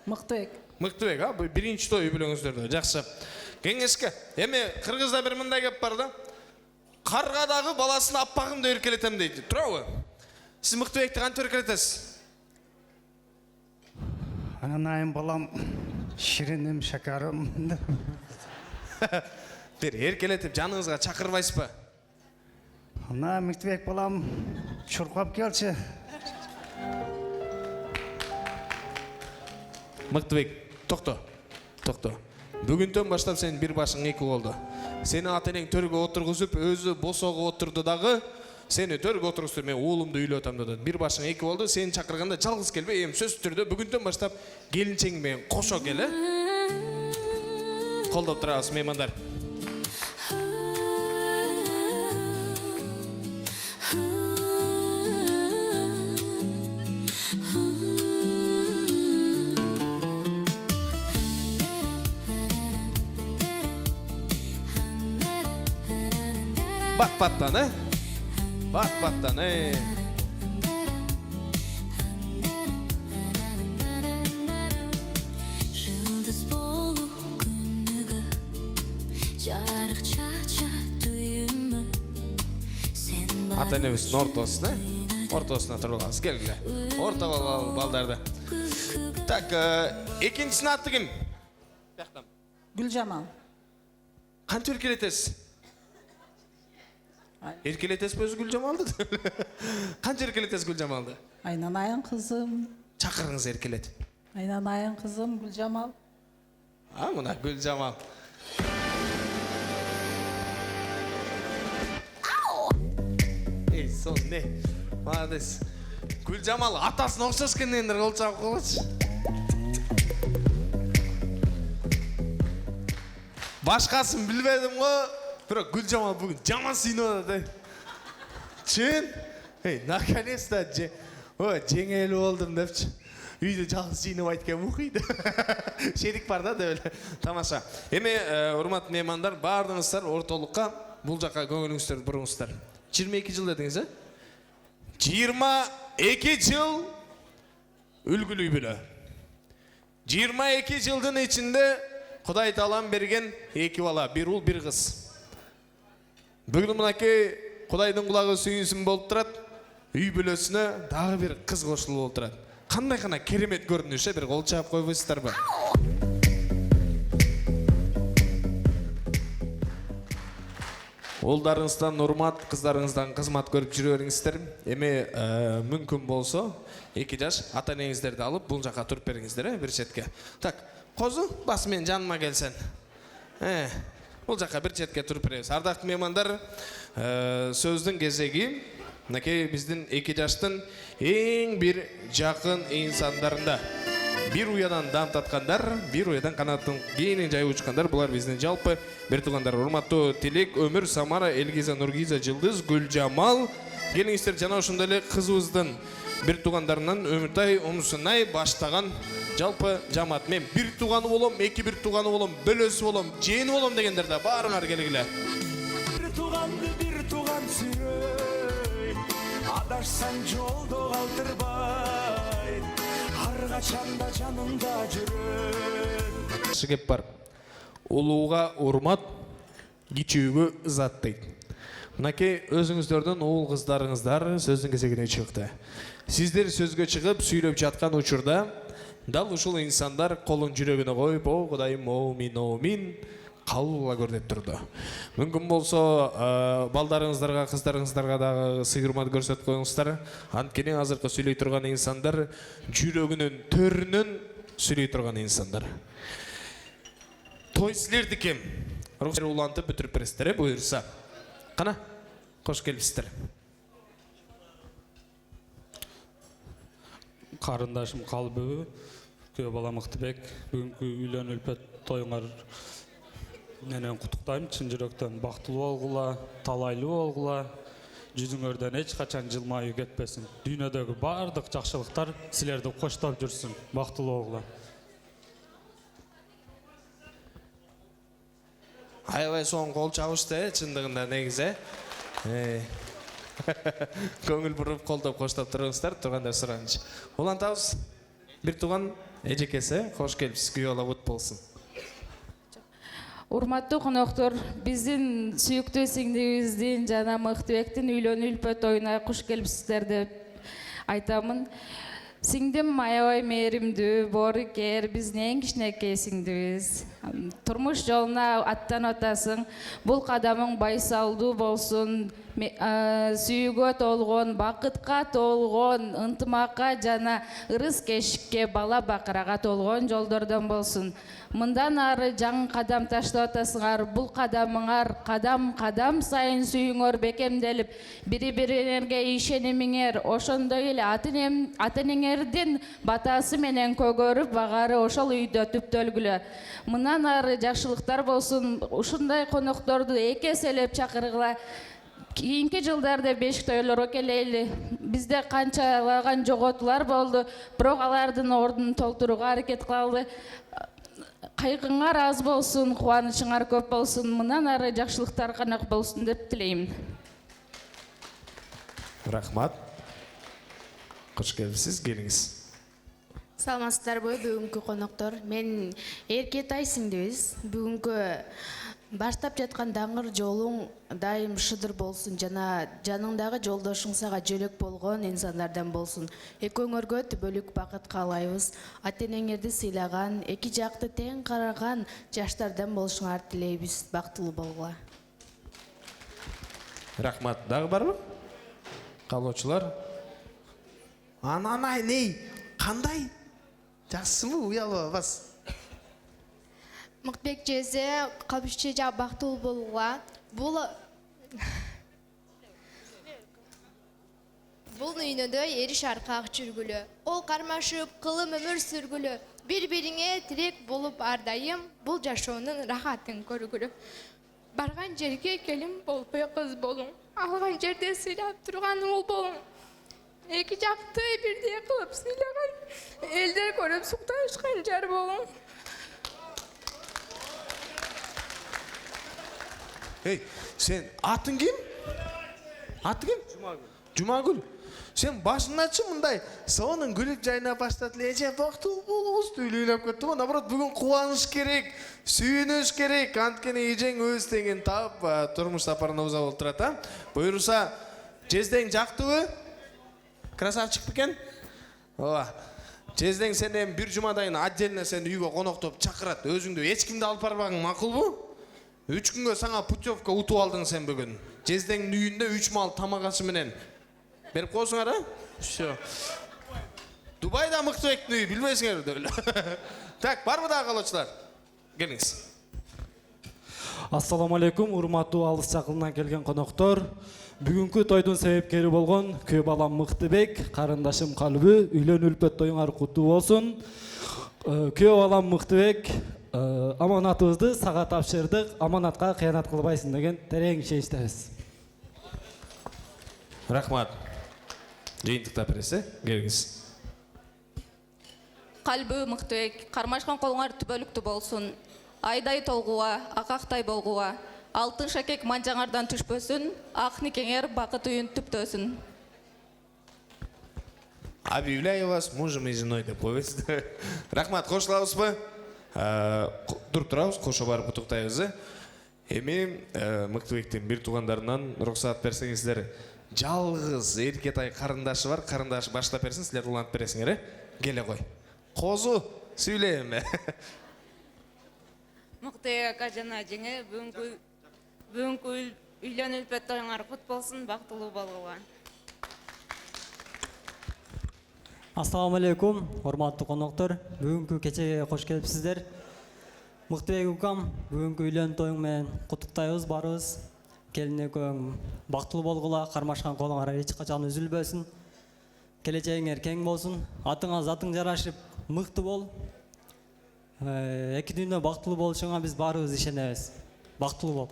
Мыктыбек. Мыктыбек, биринчи той үй бүлөңүздөрдө. Жакшы. Кеңешке, эми кыргызда бир мындай кеп бар да. Каргадагы баласын аппагымды эркелетем дейт. Туурабы? Сиз Мыктыбекти кантип эркелетесиз? Анайым балам, шириnim, шакарым. Бир эркелетип жаныңызга чакырбайсызбы? Ана Мыктыбек балам, чуркап келчи. Мыктыбек, токто. Бүгүндөн баштап сенин бир башың эки болду. Сени ата-энең төргө отургузуп, өзү босого отурду дагы, сени төргө отургузуп, мен уулумду үйлөп атам деди. Бир башың эки болду, сени чакырганда жалгыз келбей, сөзсүз түрдө бүгүндөн баштап келинчең менен кошо кел, Колдоп турабыз меймандар. Бат-баттан, Бат-баттан, Жылдыз болу күнүгө жарык чача түйүмө сен Ата-энебиздин ортосуна турганбыз. Келгиле. Ортого балдарды. Так, экинчисинин аты ким? Гүлжамал. Кантип эркелетесиз? Эркелетесизби өзү Гүлжамалды? Канча эркелетесиз Гүлжамалды? Айнанайын кызым. Чакырыңыз эркелетип. Айнанайын кызым Гүлжамал. Мына Гүлжамал. Сон не? Молодец. Гүлжамал атасына окшош экендер, кол чаап койгучу. Башкасын билбедим го. Бирок Гүлжамал бүгүн жаман сүйнөп атат. Чын? Наконец-то жеңелип болдум депчи. Үйдө жалгыз жыйнабайт экен мукуйду. Шерик бар да деп эле. Тамаша. Эми урматтуу меймандар, баардыгыңыздар ортолукка бул жака көңүлүңүздөрдү буруңуздар. 22 жыл дедиңиз, 22 жыл үлгүлүү бүлө. 22 жылдын ичинде Кудай таалам берген эки бала, бир ул, бир кыз. Бүгүн мынакей Кудайдын кулагы сүйүнсүн болуп турат. Үй бүлөсүнө дагы бир кыз кошулуп болуп турат. Кандай гана керемет көрүнүш, бир кол чаап койбойсуздарбы? Улдарыңыздан урмат, кыздарыңыздан кызмат көрүп жүрө бериңиздер. Эми мүмкүн болсо 2 жаш ата-энеңиздерди алып бул жака туруп бериңиздер, бир четке. Так, козу бас менен жаныма келсен. Бул жака бир четке туруп беребиз. Ардактуу меймандар, сөздүн кезеги мынакей биздин 2 жаштын эң бир жакын инсандарында. Bir uyadan dam tatkanlar, bir uyadan kanatın giyinin jayып uçkanlar. Bular bizdin жалпы bir tuğanдар. Урматтуу Тилек, Өмүр, Самара, Элгиза, Нургиза, Жылдыз, Гүлжамал. Келиңиздер жана ошондой эле кызыбыздын bir туғандарынан Өмүртай, Омсунай баштаган жалпы жамаат. Мен bir туғаны болом, 2 bir туғаны болом, бөлөсү болом, жээни болом дегендерде баарыңар келгиле. Bir tuğan sürөй, adашсан жолдо калтырбай, ар качанда жаныңда жүрөт. Шыгеп бар. Улууга урмат, кичүүгө ызат дейт. Мынакей өзүңүздөрдүн уул кыздарыңыздар сөздүн кезегине чыкты. Сиздер сөзгө чыгып сүйлөп жаткан учурда дал ушул инсандар колун жүрөгүнө коюп, "О Кудайым, оомин, оомин" кабыл кыл деп турду. Мүмкүн болсо балдарыңыздарга, кыздарыңыздарга дагы сый-урмат көрсөтүп коюңуздар. Анткени азыркы сүйлөй турган инсандар жүрөгүнүн төрүнөн сүйлөй турган инсандар. Той силердики. Рухсат улантып бүтүрүп бересиздер, буйрса. Кана, кош келипсиздер. Карындашым Калбыбы, күйөө бала Мыктыбек, бүгүнкү үйлөнүү үлпөт тоюңар менен куттуктайм. Чын жүрөктөн бактылуу болгула, талайлуу болгула, жүзүңөрдөн эч качан жылмаюу кетпесин. Дүйнөдөгү бардык жакшылыктар силерди коштоп жүрсүн. Бактылуу болгула. Аябай соң кол чабышты, чындыгында негизи. Көңүл буруп колдоп коштоп туруңуздар, турганда суранчы. Улантабыз. Bir туган эжекеси, кош келипсиз, күйөө бала бут болсун. Урматтуу коноктор, биздин сүйүктүү сиңдибиздин жана Мыктыбектин үйлөнүү үлпөт тоюна куш келипсиздер деп айтамын. Сиңдим аябай мээримдүү, боорукер, биздин эң кичинекей сиңдибиз. Турмуш жолуна аттан атасың, бул кадамың байсалдуу болсун, сүйүүгө толгон, бакытка толгон, ынтымакка жана ырыс кешикке, бала бакырага толгон жолдордон болсун. Мындан ары жаңы кадам таштап атасыңар, бул кадамыңар кадам сайын сүйүүңөр бекемделип, бири-бириңерге ишенимиңер, ошондой эле ата-энеңердин батасы менен көгөрүп, багары ошол үйдө түптөлгүлө. Мындан ары жакшылыктар болсун, ушундай конокторду эки эселеп чакыргыла. Кийинки жылдарда бешик тойлорго келели. Бизде канчалаган жоготуулар болду, бирок алардын ордун толтурууга аракет кылалы. Кайгыңар аз болсун, кубанычыңар көп болсун, мындан ары жакшылыктар канак болсун деп тилейм. Рахмат. Кош келипсиз, келиңиз. Саламатсыздарбы бүгүнкү коноктор. Мен Эркетай сиңдибиз. Бүгүнкү баштап жаткан даңыр жолуң дайым шыдыр болсун жана жаныңдагы жолдошуң сага жөлөк болгон инсандардан болсун. Экөөңөргө түбөлүк бакыт каалайбыз. Ата-энеңерди сыйлаган, эки жакты тең караган жаштардан болушуңар тилейбиз. Бактылуу болгула. Рахмат. Дагы барбы? Калоочулар. Ананай ней? Кандай? Жакшысыңбы? Уялып бас. Мыктыбек жезе, калбышчы жа бактылуу болууга. Бул үйнөдө эриш аркак жүргүлө. Ол кармашып, кылым өмүр сүргүлө. Бири-бириңе тирек болуп ардайым, бул жашоонун рахатын көргүлө. Барган жерге келин болбой кыз болуң. Алган жерде сыйлап турган уул болуң. Эки жакты бирдей кылып сыйлаган, элдер көрүп суктанышкан жар болуң. Эй, сен атың ким? Аты ким? Жумагүл. Сен башыңначы мындай сонун күлүп жайнап баштады эле. Эже бактылуу болуңуз үйлөнүп кетти го. Наоборот, бүгүн кубаныш керек, сүйүнүш керек. Анткени эжең өз теңин таап турмуш сапарына уза болуп турат, а? Буйруса, жездең жактыбы? Красавчик бекен? Ооба. Жездең сенден бир жумадайын отдельно сени үйгө коноктоп чакырат. Өзүңдү эч кимди алып барбагың макулбу? 3 күнгө саңа путевка утуп алдың сен бүгүн. Жездеңдин үйүндө 3 мал тамак ашы менен берип коесуңар, а? Всё. Дубайда Мыктыбектин үйү, билбейсиңер деле. Так, барбы дагы калоочулар? Келиңиз. Ассаламу алейкум, урматтуу алыс жакындан келген коноктор. Бүгүнкү тойдун себепкери болгон күйөө балам Мыктыбек, карындашым Калбы, үйлөнүү үлпөт тоюңар куттуу болсун. Күйөө балам Мыктыбек, аманатыбызды сага тапшырдык, аманатка кыянат кылбайсың деген терең ишеничтебиз. Рахмат. Жыйынтыктап бересиз, келиңиз. Калбы Мыктыбек, кармашкан колуңар түбөлүктүү болсун. Айдай толгуга, акактай болгуга, алтын шакек манжаңардан түшпөсүн, ак никеңер бакыт үйүн түптөсүн. Объявляю вас мужем и женой деп коебуз. Рахмат, кошулабызбы? Туруп турабыз, кошо барып куттуктайбыз. Эми Мыктыбектин бир туугандарынан уруксаат берсеңиздер. Жалгыз эркетай карындашы бар, карындашы баштап берсин, силер улантып бересиңер, келе кой. Козу, сүйлейм. Мыктыбек ака жана жеңе, бүгүнкү үйлөнүү үлпөт тоюңар кут болсун, бактылуу болууга. Ассаламу алейкум, урматтуу коноктор. Бүгүнкү кечеге кош келипсиздер. Мыктыбек укам, бүгүнкү үйлөнүү тоюң менен куттуктайбыз барыбыз. Келин экөөң бактылуу болгула, кармашкан колуңар эч качан үзүлбөсүн. Келечегиңер кең болсун. Атыңа затың жарашып, мыкты бол. Эки дүйнө бактылуу болушуңа биз баарыбыз ишенебиз. Бактылуу бол.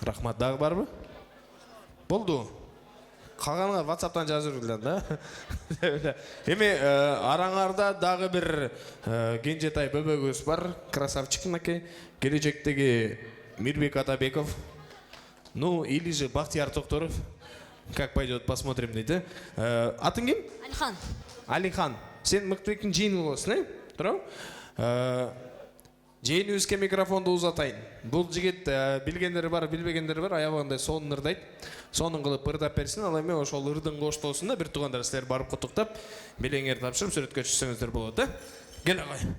Рахмат, дагы барбы? Болду. Калганыңар WhatsApp'тан жазып жүргүлөр да. Эми араңарда дагы бир кенжетай бөбөгүбүз бар, красавчик макей. Келечектеги Мирбек Атабеков. Ну, или же Бахтияр Токторов. Как пойдет, посмотрим, дейді. Атын ким? Алихан. Алихан. Сен Мыктыбектин жиени болосуң, Туурабы? Жиенибизге микрофонду узатайын. Бул жигит билгендери бар, билбегендери бар, аябагандай сонун ырдайт. Сонун кылып ырдап берсин, ал эми ошол ырдын коштоосунда бир туугандар силер барып куттуктап, белеңерди тапшырып сүрөткө түшсөңүздөр болот, да? Келе кой.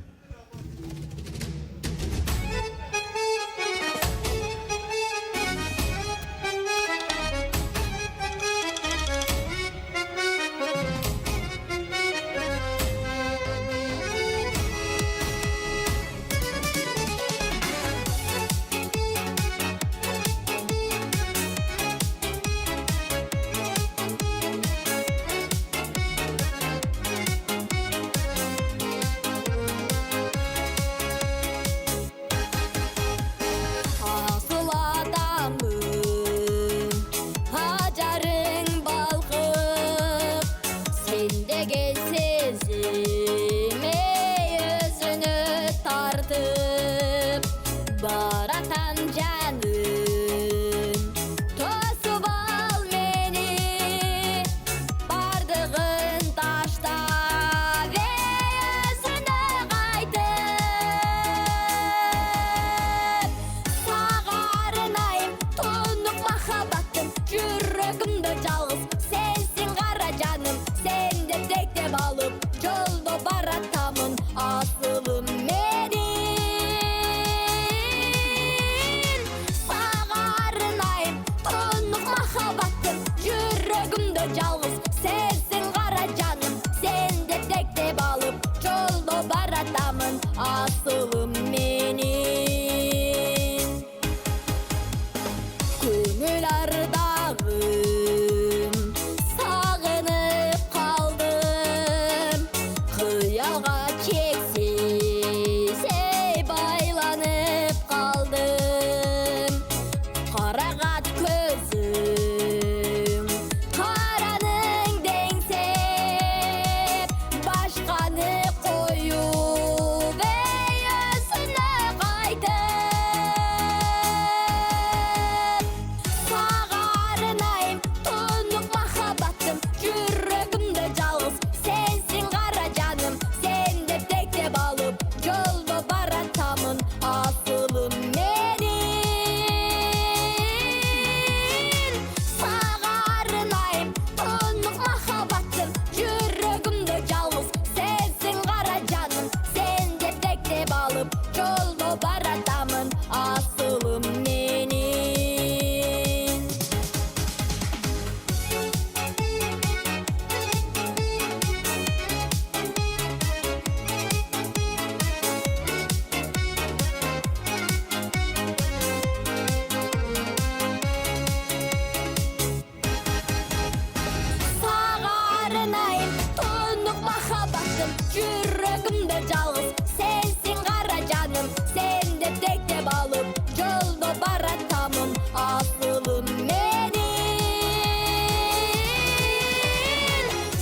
жаным, жүрегімде жалғыз сенсің қара жаным, сен деп тектеп алып жолда баратамын асылым менің.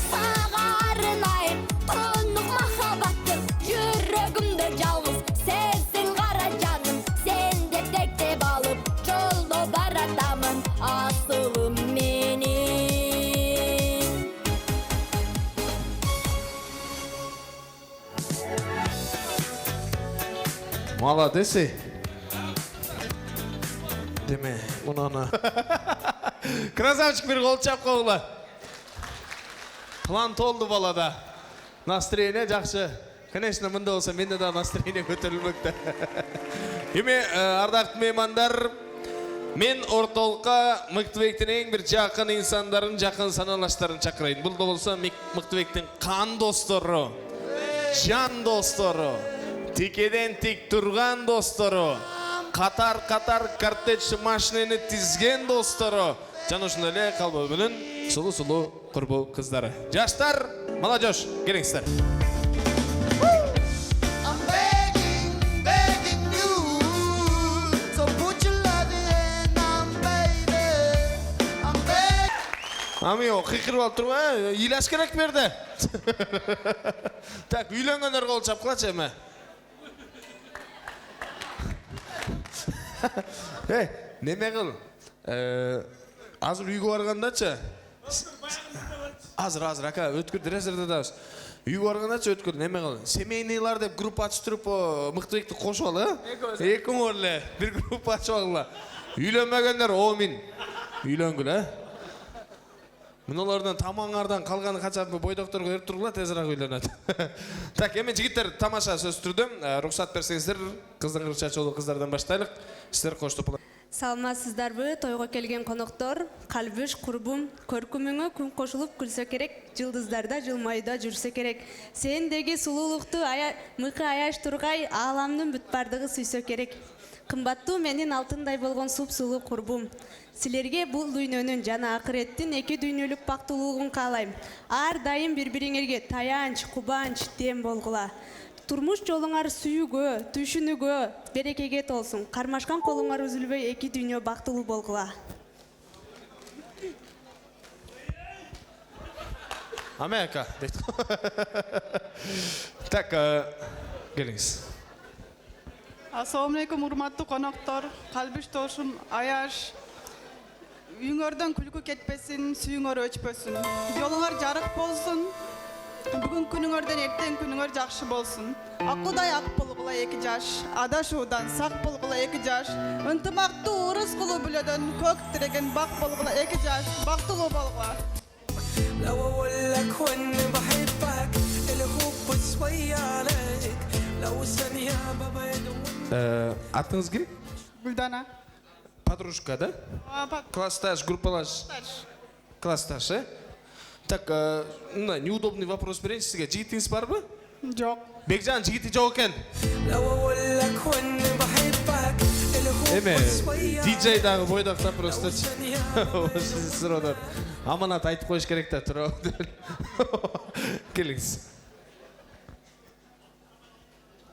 Саға арнайым тұнық махаббаттым, жүрегімде жалғыз сенсің қара жаным, сен деп тектеп алып жолда баратамын асылым менің. Молодец. Деме, унана. Красавчик, bir қол чап қоғыла. План толды балада. Настроение жақсы. Конечно, мында болса, менде да настроение көтерілмекті. Еме, ардақты меймандар, мен орталыққа Мықтыбектің ең бір жақын инсандарын, жақын саналаштарын шақырайын. Бұл да болса, Мықтыбектің қан достары, жан достары, текеден тек тұрған достары, қатар-қатар картеч машинені тізген достары, жан ұшында ле қалбы бүгін сұлу-сұлу құрбы қыздары. Жаштар, молодежь, келіңіздер. Амио, қиқырып алып тұрма, иләш керек берді. Так, үйленгендер қол шапқылашы әмі. Неме қыл? Азыр үйге барғандачы? Азыр, ака, өткір, дәресірді дауыз. Үйге барғандачы өткір, неме қыл? Семейныйлар деп группа açып тұрып, Мықтыбекті қошу алы? Екі өрлі, бір группа açып алыла. Үйленмегендер, о мен. Үйленгіл, Мұналардан тамаңардан қалғаны қачап бойдоқтор көріп тұрғыла тезірақ үйленеді. Так, емен жігіттер тамаша сөз түрдім. Рұқсат берсеңіздер, қыздың қырықша чолы қыздардан баштайлық. Сіздер қошты бұла. Саламатсыздар бі, тойға келген қонақтар, қалбыш, құрбым, көркіміңі күн қошылып күлсе керек, жылдыздарда жылмайда жүрсе керек. Сендегі сұлулықты мықы аяш тұрғай, аламның бүтпардығы сүйсе керек. Қымбатту менің алтындай болған сұп-сұлу құрбым. Сілерге бұл дүйнөнің жана ақыреттің екі дүйнөлік бақтылығын қалайым. Ар дайым бір-біріңерге таянч, құбанч, дем болғыла. Турмуш жолыңар сүйігі, түшінігі, берекеге толсын. Қармашқан қолыңар үзілбей екі дүйнө бақтылы болғыла. Америка. Так, келіңіз. Ассалаумалейкум, урматтуу коноктор, калбиш тошун, аяш. Үйүңөрдөн күлкү кетпесин, сүйүңөр өчпөсүн. Жолуңар жарык болсун. Бүгүн күнүңөрдөн эртең күнүңөр жакшы болсун. Акылдай ак болгула эки жаш, адашуудан сак болгула эки жаш. Ынтымактуу урус кылуу бүлөдөн көк тиреген бак болгула эки жаш, бактылуу болгула. لو اقول لك واني بحبك الحب شوية عليك لو ثانية ببعد Атыңыз кім? Гүлдана. Подружка, да? Классташ, группалаш? Классташ, Так, неудобный вопрос берейін сізге. Жігітіңіз бар ба? Жоқ. Бекжан, жігіті жоқ екен. Эме, диджейдағы бойдақта просто сізі сұрадар. Аманат айтып қойыш керек та тұра. Келіңіз.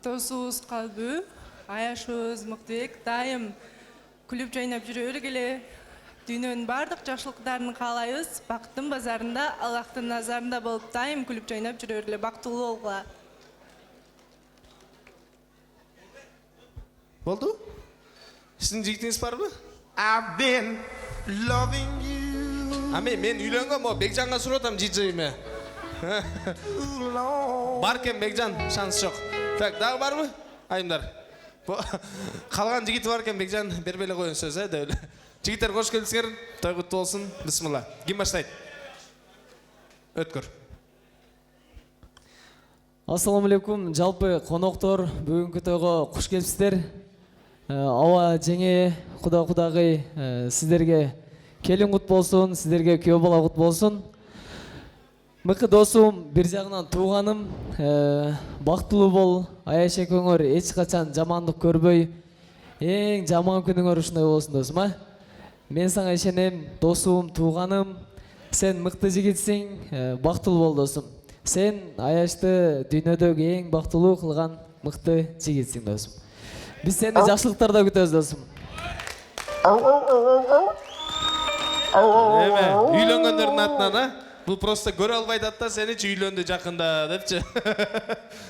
Досуыз қалбы, аяшуыз Мықтыбек, дайым күліп жайнап жүрі өргелі. Дүйнөнүн бардық жақшылықтарын қалайыз, бақыттың базарында, Аллахтың назарында болып дайым күліп жайнап жүрі өргелі. Бақтылы олға. Болды? Сіздің жігітіңіз бар ба? I've been loving you. Мен үйленген ба? Бекжанға сұратам диджейме. Бар кен Бекжан, шанс жоқ. Так, дағы бар ма? Айымдар. Қалған жігіті бар кен Бекжан, бербелі қойын сөз, дәулі. Жігіттер қош келдіңіздер, той құтты болсын. Бисмилла. Кім баштайды? Өткір. Ассалаумалейкум, жалпы қонақтар, бүгінгі тойға қош келіпсіздер. Ауа жеңе, құда-құдағый сіздерге келін құт болсын, сіздерге күйеу бала құт болсын. Мықы досым, бір жағынан туғаным, бақтылы бол, аяш екөңір, ешқачан жамандық көрбөй, ең жаман күніңөр ұшындай болсын досым, Мен саңа ішенем, досым, туғаным, сен мықты жігітсің, бақтылы бол досым. Сен Аячты дүйнөдөгү эң бактылуу кылган мыкты жигитсиң досум. Биз сени жакшылыктарда күтөбүз досум. Эме, үйлөнгөндөрдүн атынан, а? Бул просто көрө албай атат да, сеничи үйлөндү жакында депчи.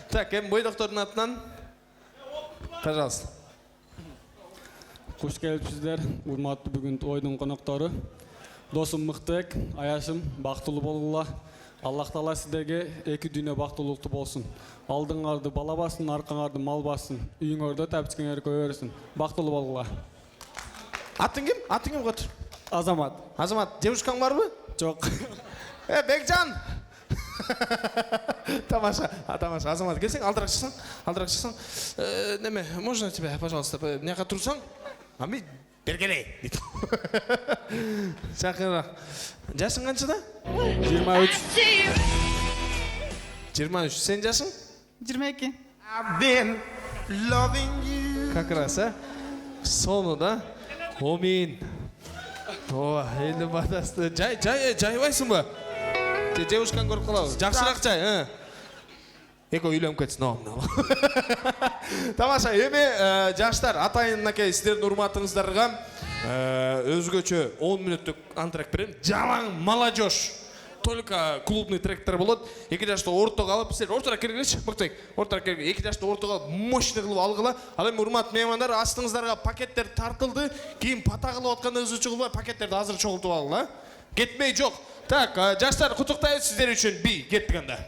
Так, эми бойдоктордун атынан. Пожалуйста. Куш келипсиздер, урматтуу бүгүнкү ойдун коноктору. Досум Мыктыбек, Аяшым бактылуу болгула. Аллах Таала сиздерге эки дүйнө бактылуулуктуу болсун. Алдыңарды бала бассын, аркаңарды мал бассын. Үйүңөрдө тапчкеңер көбөрсүн. Бактылуу болгула. Атың ким? Атың ким котур? Азамат. Азамат, девушкаң барбы? Жок. Бекжан! Тамаша, тамаша. Азамат, келсең, алдыраак чыксаң. Неме, можно тебя, пожалуйста, мына турсаң? А мен бергелей, дейт. Чакырак. Жашың канчада? 23. 23. Сен жашың? 22. I've been loving you. Как раз, а? Сону, да? Омин. О, элди батасты. Жайбайсың ба? Девушканы көрүп калабыз. Жакшыраак жай, Эко үйлөнүп кетсин, Тамаша, эми жаштар, атайын-аке, сиздердин урматыңыздарга өзгөчө 10 мүнөттүк антрек берем. Жалаң молодежь. Только клубный тректер болот. Эки жашты ортого алып, силер ортора киргилечи, Мыктыбек. Ортора киргиле. Эки жашты ортого алып, мощный кылып алгыла. Ал эми урматтуу меймандар, астыңыздарга пакеттер тартылды. Кийин пата кылып атканыңыз үчүн кылбай, пакеттерди азыр чогултуп алгыла. Кетмей жок. Так, жаштар, куттуктайбыз сиздер үчүн. Кеттик анда.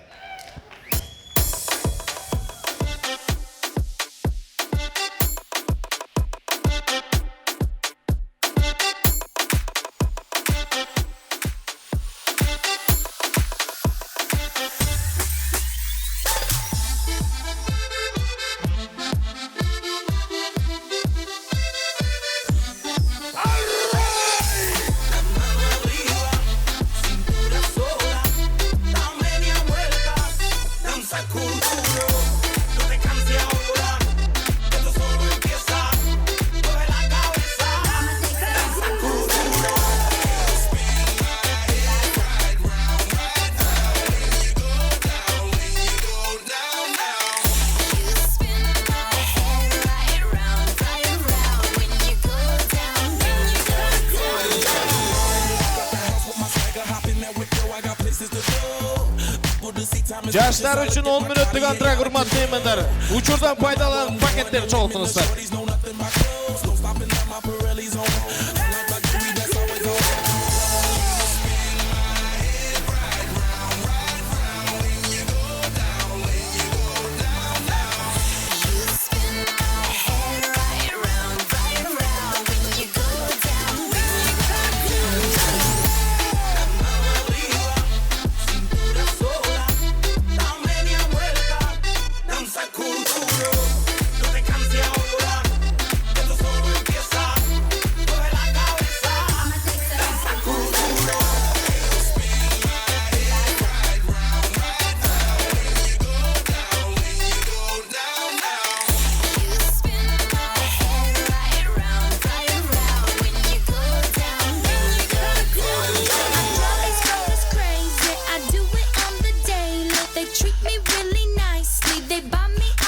Жаштар үчүн 10 мүнөттүк антрак, урматтуу меймандар. Учурдан пайдаланып пакеттерди чогултуңуздар.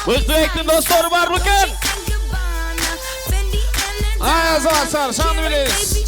Mıktыбектин достору бар мыкен? Азамат сар, шаны билебиз.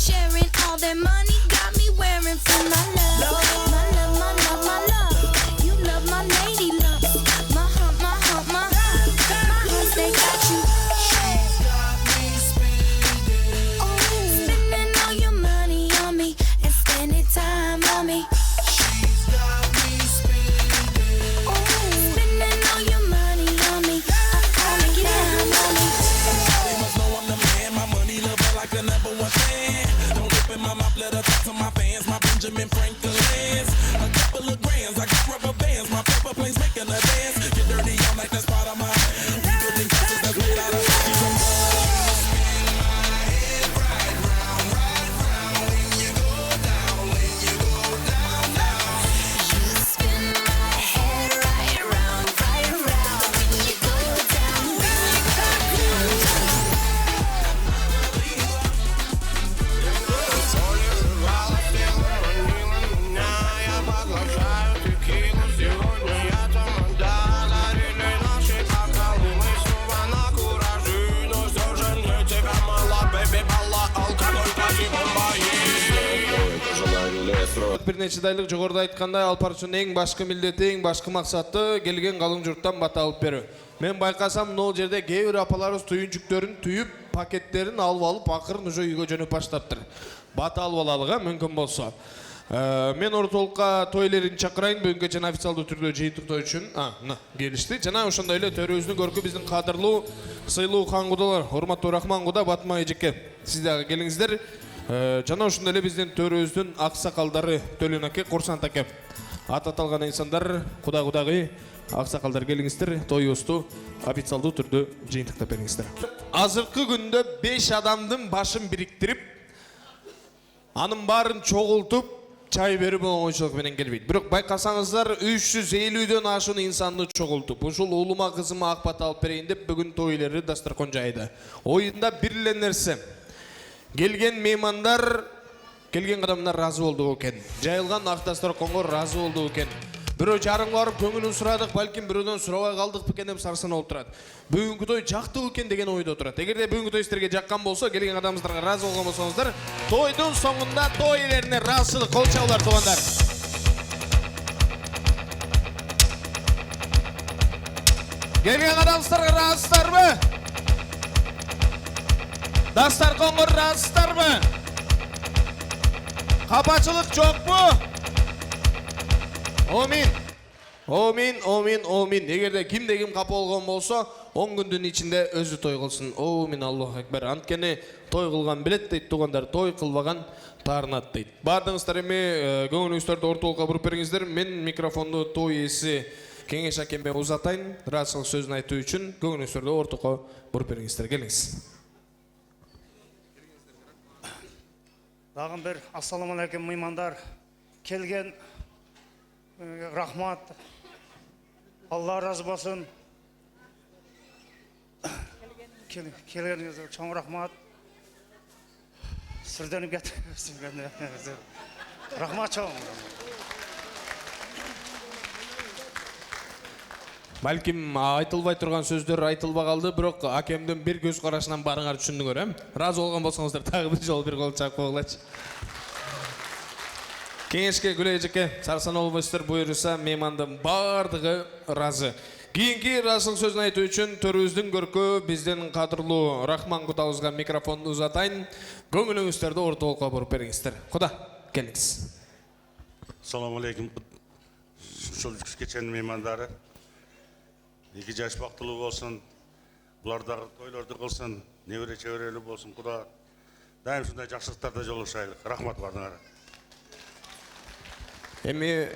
сегодня башчылык бир нече айлык жогоруда айткандай Алпар үчүн эң башкы милдети, эң башкы максаты келген калың журттан бата алып берүү. Мен байкасам могул жерде кээ бир апаларыбыз түйүнчүктөрүн түйүп, пакеттерин алып акырын уже үйгө жөнөп баштаптыр. Бата алып алалыга мүмкүн болсо. Мен ортолукка той элерин чакырайын, бүгүнкү кечен официалдуу түрдө жыйынтыктоо үчүн келишти. Жана ошондой эле төрөбүздүн көркү биздин кадырлуу, сыйлуу хан кудалар, урматтуу Рахман куда, Батма эжеке, сиз дагы келиңиздер. Жана ошондой эле биздин төрөбүздүн аксакалдары, Төлөн аке, Курсант аке. Ат аталган инсандар, кудагы, аксакалдар келиңиздер, тоюбузду официалдуу түрдө жыйынтыктап бериңиздер. Азыркы күндө 5 адамдын башын бириктирип, анын баарын чогултуп, чай берип оңойчулук менен келбейт. Бирок байкасаңыздар 350дөн ашуун инсанды чогултуп, ушул улума кызыма ак бата алып берейин деп бүгүн той элери дасторкон жайды. Оюнда бир эле нерсе. Келген меймандар, келген адамдар разы болду экен. Жайылган ак дасторконго разы болду экен. Бирөө жарымга барып көңүлүн сурадык, балким бирөөдөн сурабай калдык бекен деп сарсанып отурат. Бүгүнкү той жактуу экен деген ойдо отурат. Эгерде бүгүнкү той сиздерге жаккан болсо, келген адамдарга разы болгон болсоңуздар, тойдун соңунда той элерине ыраазычылык кол чабуулар туугандар. Келген адамдарга ыраазысыздарбы? Дастарконго ыраазысыздарбы? Капачылык жокпу? Омин. Эгерде кимде ким капа болгон болсо, 10 күндүн ичинде өзү той кылсын. Омин, Аллаху акбар. Анткени той кылган билет дейт туугандар, той кылбаган таарынат дейт. Баардыгыңыздар эми көңүлүңүздөрдү ортолукка буруп бериңиздер. Мен микрофонду той ээси Кеңеш акемге узатайын. Ыраазычылык сөзүн айтуу үчүн көңүлүңүздөрдү ортокко буруп бериңиздер. Келиңиз. Дагы бир ассаламу алейкум меймандар. Келген рахмат. Алла разы болсын. Келгениңизге чоң рахмат. Сізденіп кетті. Рахмат чоң. Балким айтылбай турган сөздөр айтылбай калды, бирок акемдин бир көз карашынан барыңар түшүндүңөр, Разы болгон болсоңуздар дагы бир жолу бир кол чак койгулачы. Кеңешке Гүлай эжеке, сарсанаа болбойсуздар, буйруса меймандын бардыгы разы. Кийинки ыраазычылык сөзүн айтуу үчүн төрүбүздүн көркү биздин кадырлуу Рахман кудабызга микрофонду узатайын. Көңүлүңүздөрдү ортолукка буруп бериңиздер. Куда, келиңиз. Assalamu alaikum. Ушул кечен меймандары. 2 жаш бактылуу болсун. Булар дагы тойлорду кылсын, небере чеберелүү болсун. Куда дайым ушундай жакшылыктарда жолугушайлык. Рахмат бардыңар. Эми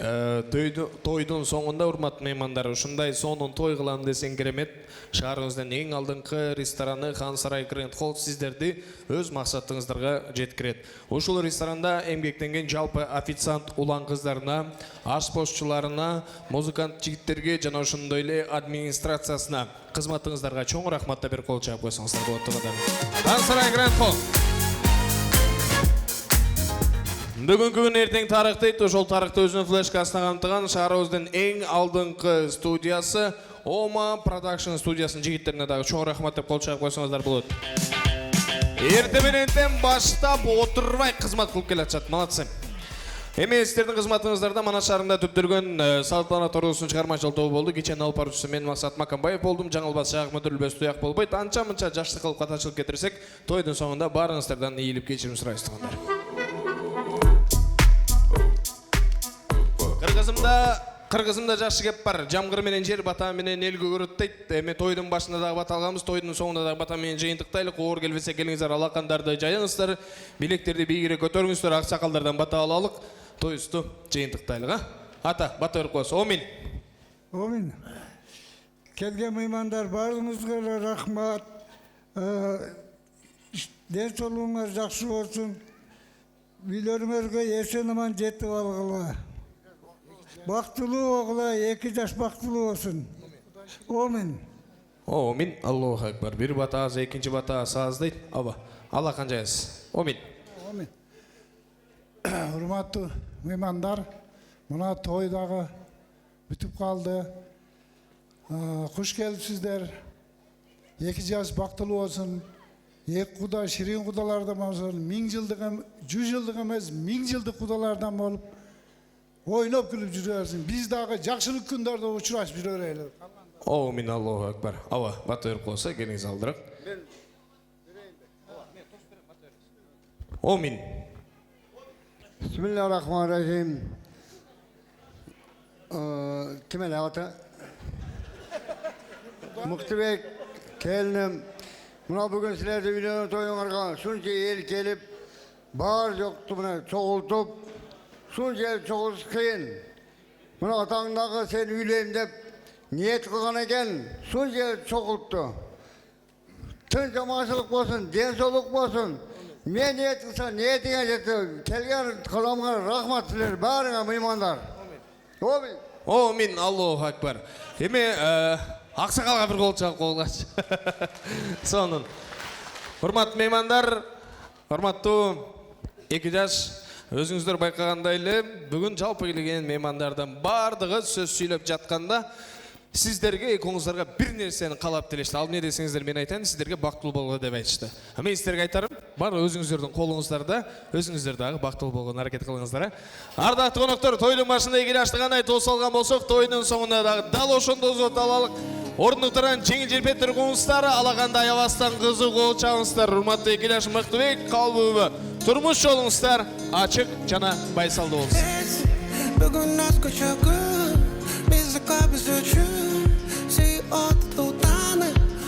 тойдун соңунда урматтуу меймандар, ушундай сонун той кылам десең керемет. Шаарыбыздын эң алдыңкы рестораны Хан Сарай Гранд Холл сиздерди өз максатыңыздарга жеткирет. Ушул ресторанда эмгектенген жалпы официант улан кыздарына, ашпозчуларына, музыкант жигиттерге жана ошондой эле администрациясына кызматыңыздарга чоң рахматта бир кол чаап койсоңуздар болот туугандар. Хан Сарай Гранд Холл. Бүгүнкү күн эртең тарых дейт, ошол тарыхты өзүнүн флешкасына камтыган шаарыбыздын эң алдыңкы студиясы Ома Production студиясынын жигиттерине дагы чоң рахмат деп кол чаап койсоңуздар болот. Эрте менен баштап отурбай кызмат кылып келатышат, молодцы. Эми сиздердин кызматыңыздарда Манас шаарында түптөлгөн Салтанат Ордусунун чыгармачыл тобу болду. Кечен алып баруучусу мен Максат Макамбаев болдум. Жаңылбас Шагмат Үлбөс туяк болбойт. Анча-мынча жаштык кылып катачылык кетирсек, тойдун соңунда баарыңыздардан ийилип кечирим сурайбыз туугандар. Кыргызымда жакшы кеп бар. Жамгыр менен жер, бата менен эл көгөрөт дейт. Эми тойдун башында дагы бата алганбыз, тойдун соңунда дагы бата менен жыйынтыктайлык. Оор келбесе келиңиздер, алакандарды жайыңыздар, билектерди бийигирээк көтөрүңүздөр, аксакалдардан бата алалык, тойубузду жыйынтыктайлык, Ата, бата берип коесуз. Омин. Омин. Келген меймандар баарыңызга рахмат. Ден соолугуңар жакшы болсун. Үйлөрүңөргө эсен аман жетип алгыла. Бактылуу огула, 2 жаш бактылуу болсун. Омин. Омин. Аллаху акбар. Бир бата аз, экинчи бата аз дейт. Аба, алакан жайыз. Омин. Омин. Урматтуу меймандар, мына той дагы бүтүп калды. Куш келипсиздер. 2 жаш бактылуу болсун. 2 куда ширин кудалардан болсун, 1000 жылдык, 100 жылдык эмес, 1000 жылдык кудалардан болуп ойноп күлүп жүрө берсин. Биз дагы жакшылык күндөрдө учурашып жүрө берели. Оумин, Аллаху акбар. Ава, бата берип койсо, келиңиз алдыраак. Оумин. Bismillahirrahmanirrahim. Kime lavata? Muhtibek, kelinim. Buna bugün sizlerde videonu toyunlarga şunca el gelip, bağır yoktu buna çoğultup, şunca el çoğultup kıyın. Buna atağındağı sen üyleyim deyip, niyet kılgan eken, şunca el çoğulttu. Tün camaşılık olsun, densoluk olsun. Men niyet kılsa niyetine jetti. Kelgen kalamga rahmat siler, barına mıymandar. Omin. Оумин, Аллаху акбар. Эми аксакалга бир кол чалып койгулачы. Сонун. Урматтуу меймандар, урматтуу 2 жаш, өзүңүздөр байкагандай эле бүгүн жалпы келген меймандардан бардыгы сөз сүйлөп жатканда сиздерге экөөңүздарга бир нерсени каалап делешти. Ал эмне десеңиздер мен айтайын, сиздерге бактылуу болгула деп айтышты. Мен сиздерге айтарым, бар өзүңүздөрдүн колуңуздарда, өзүңүздөр дагы бактылуу болгон аракет кылыңыздар. Ардактуу коноктор, тойдун башында 2 жаштагандай тосуп алган болсок, тойдун соңуна дагы дал ошондой талалык орнуктардан жеңил желпет тургунуздар, алаганда аябастан кызык болчаңыздар. Урматтуу 2 жаш Мыктыбек калбыбы, турмуш жолуңуздар ачык жана байсалдуу болсун. Бүгін аз көші күн, бізді қабыз өчін, сүй атты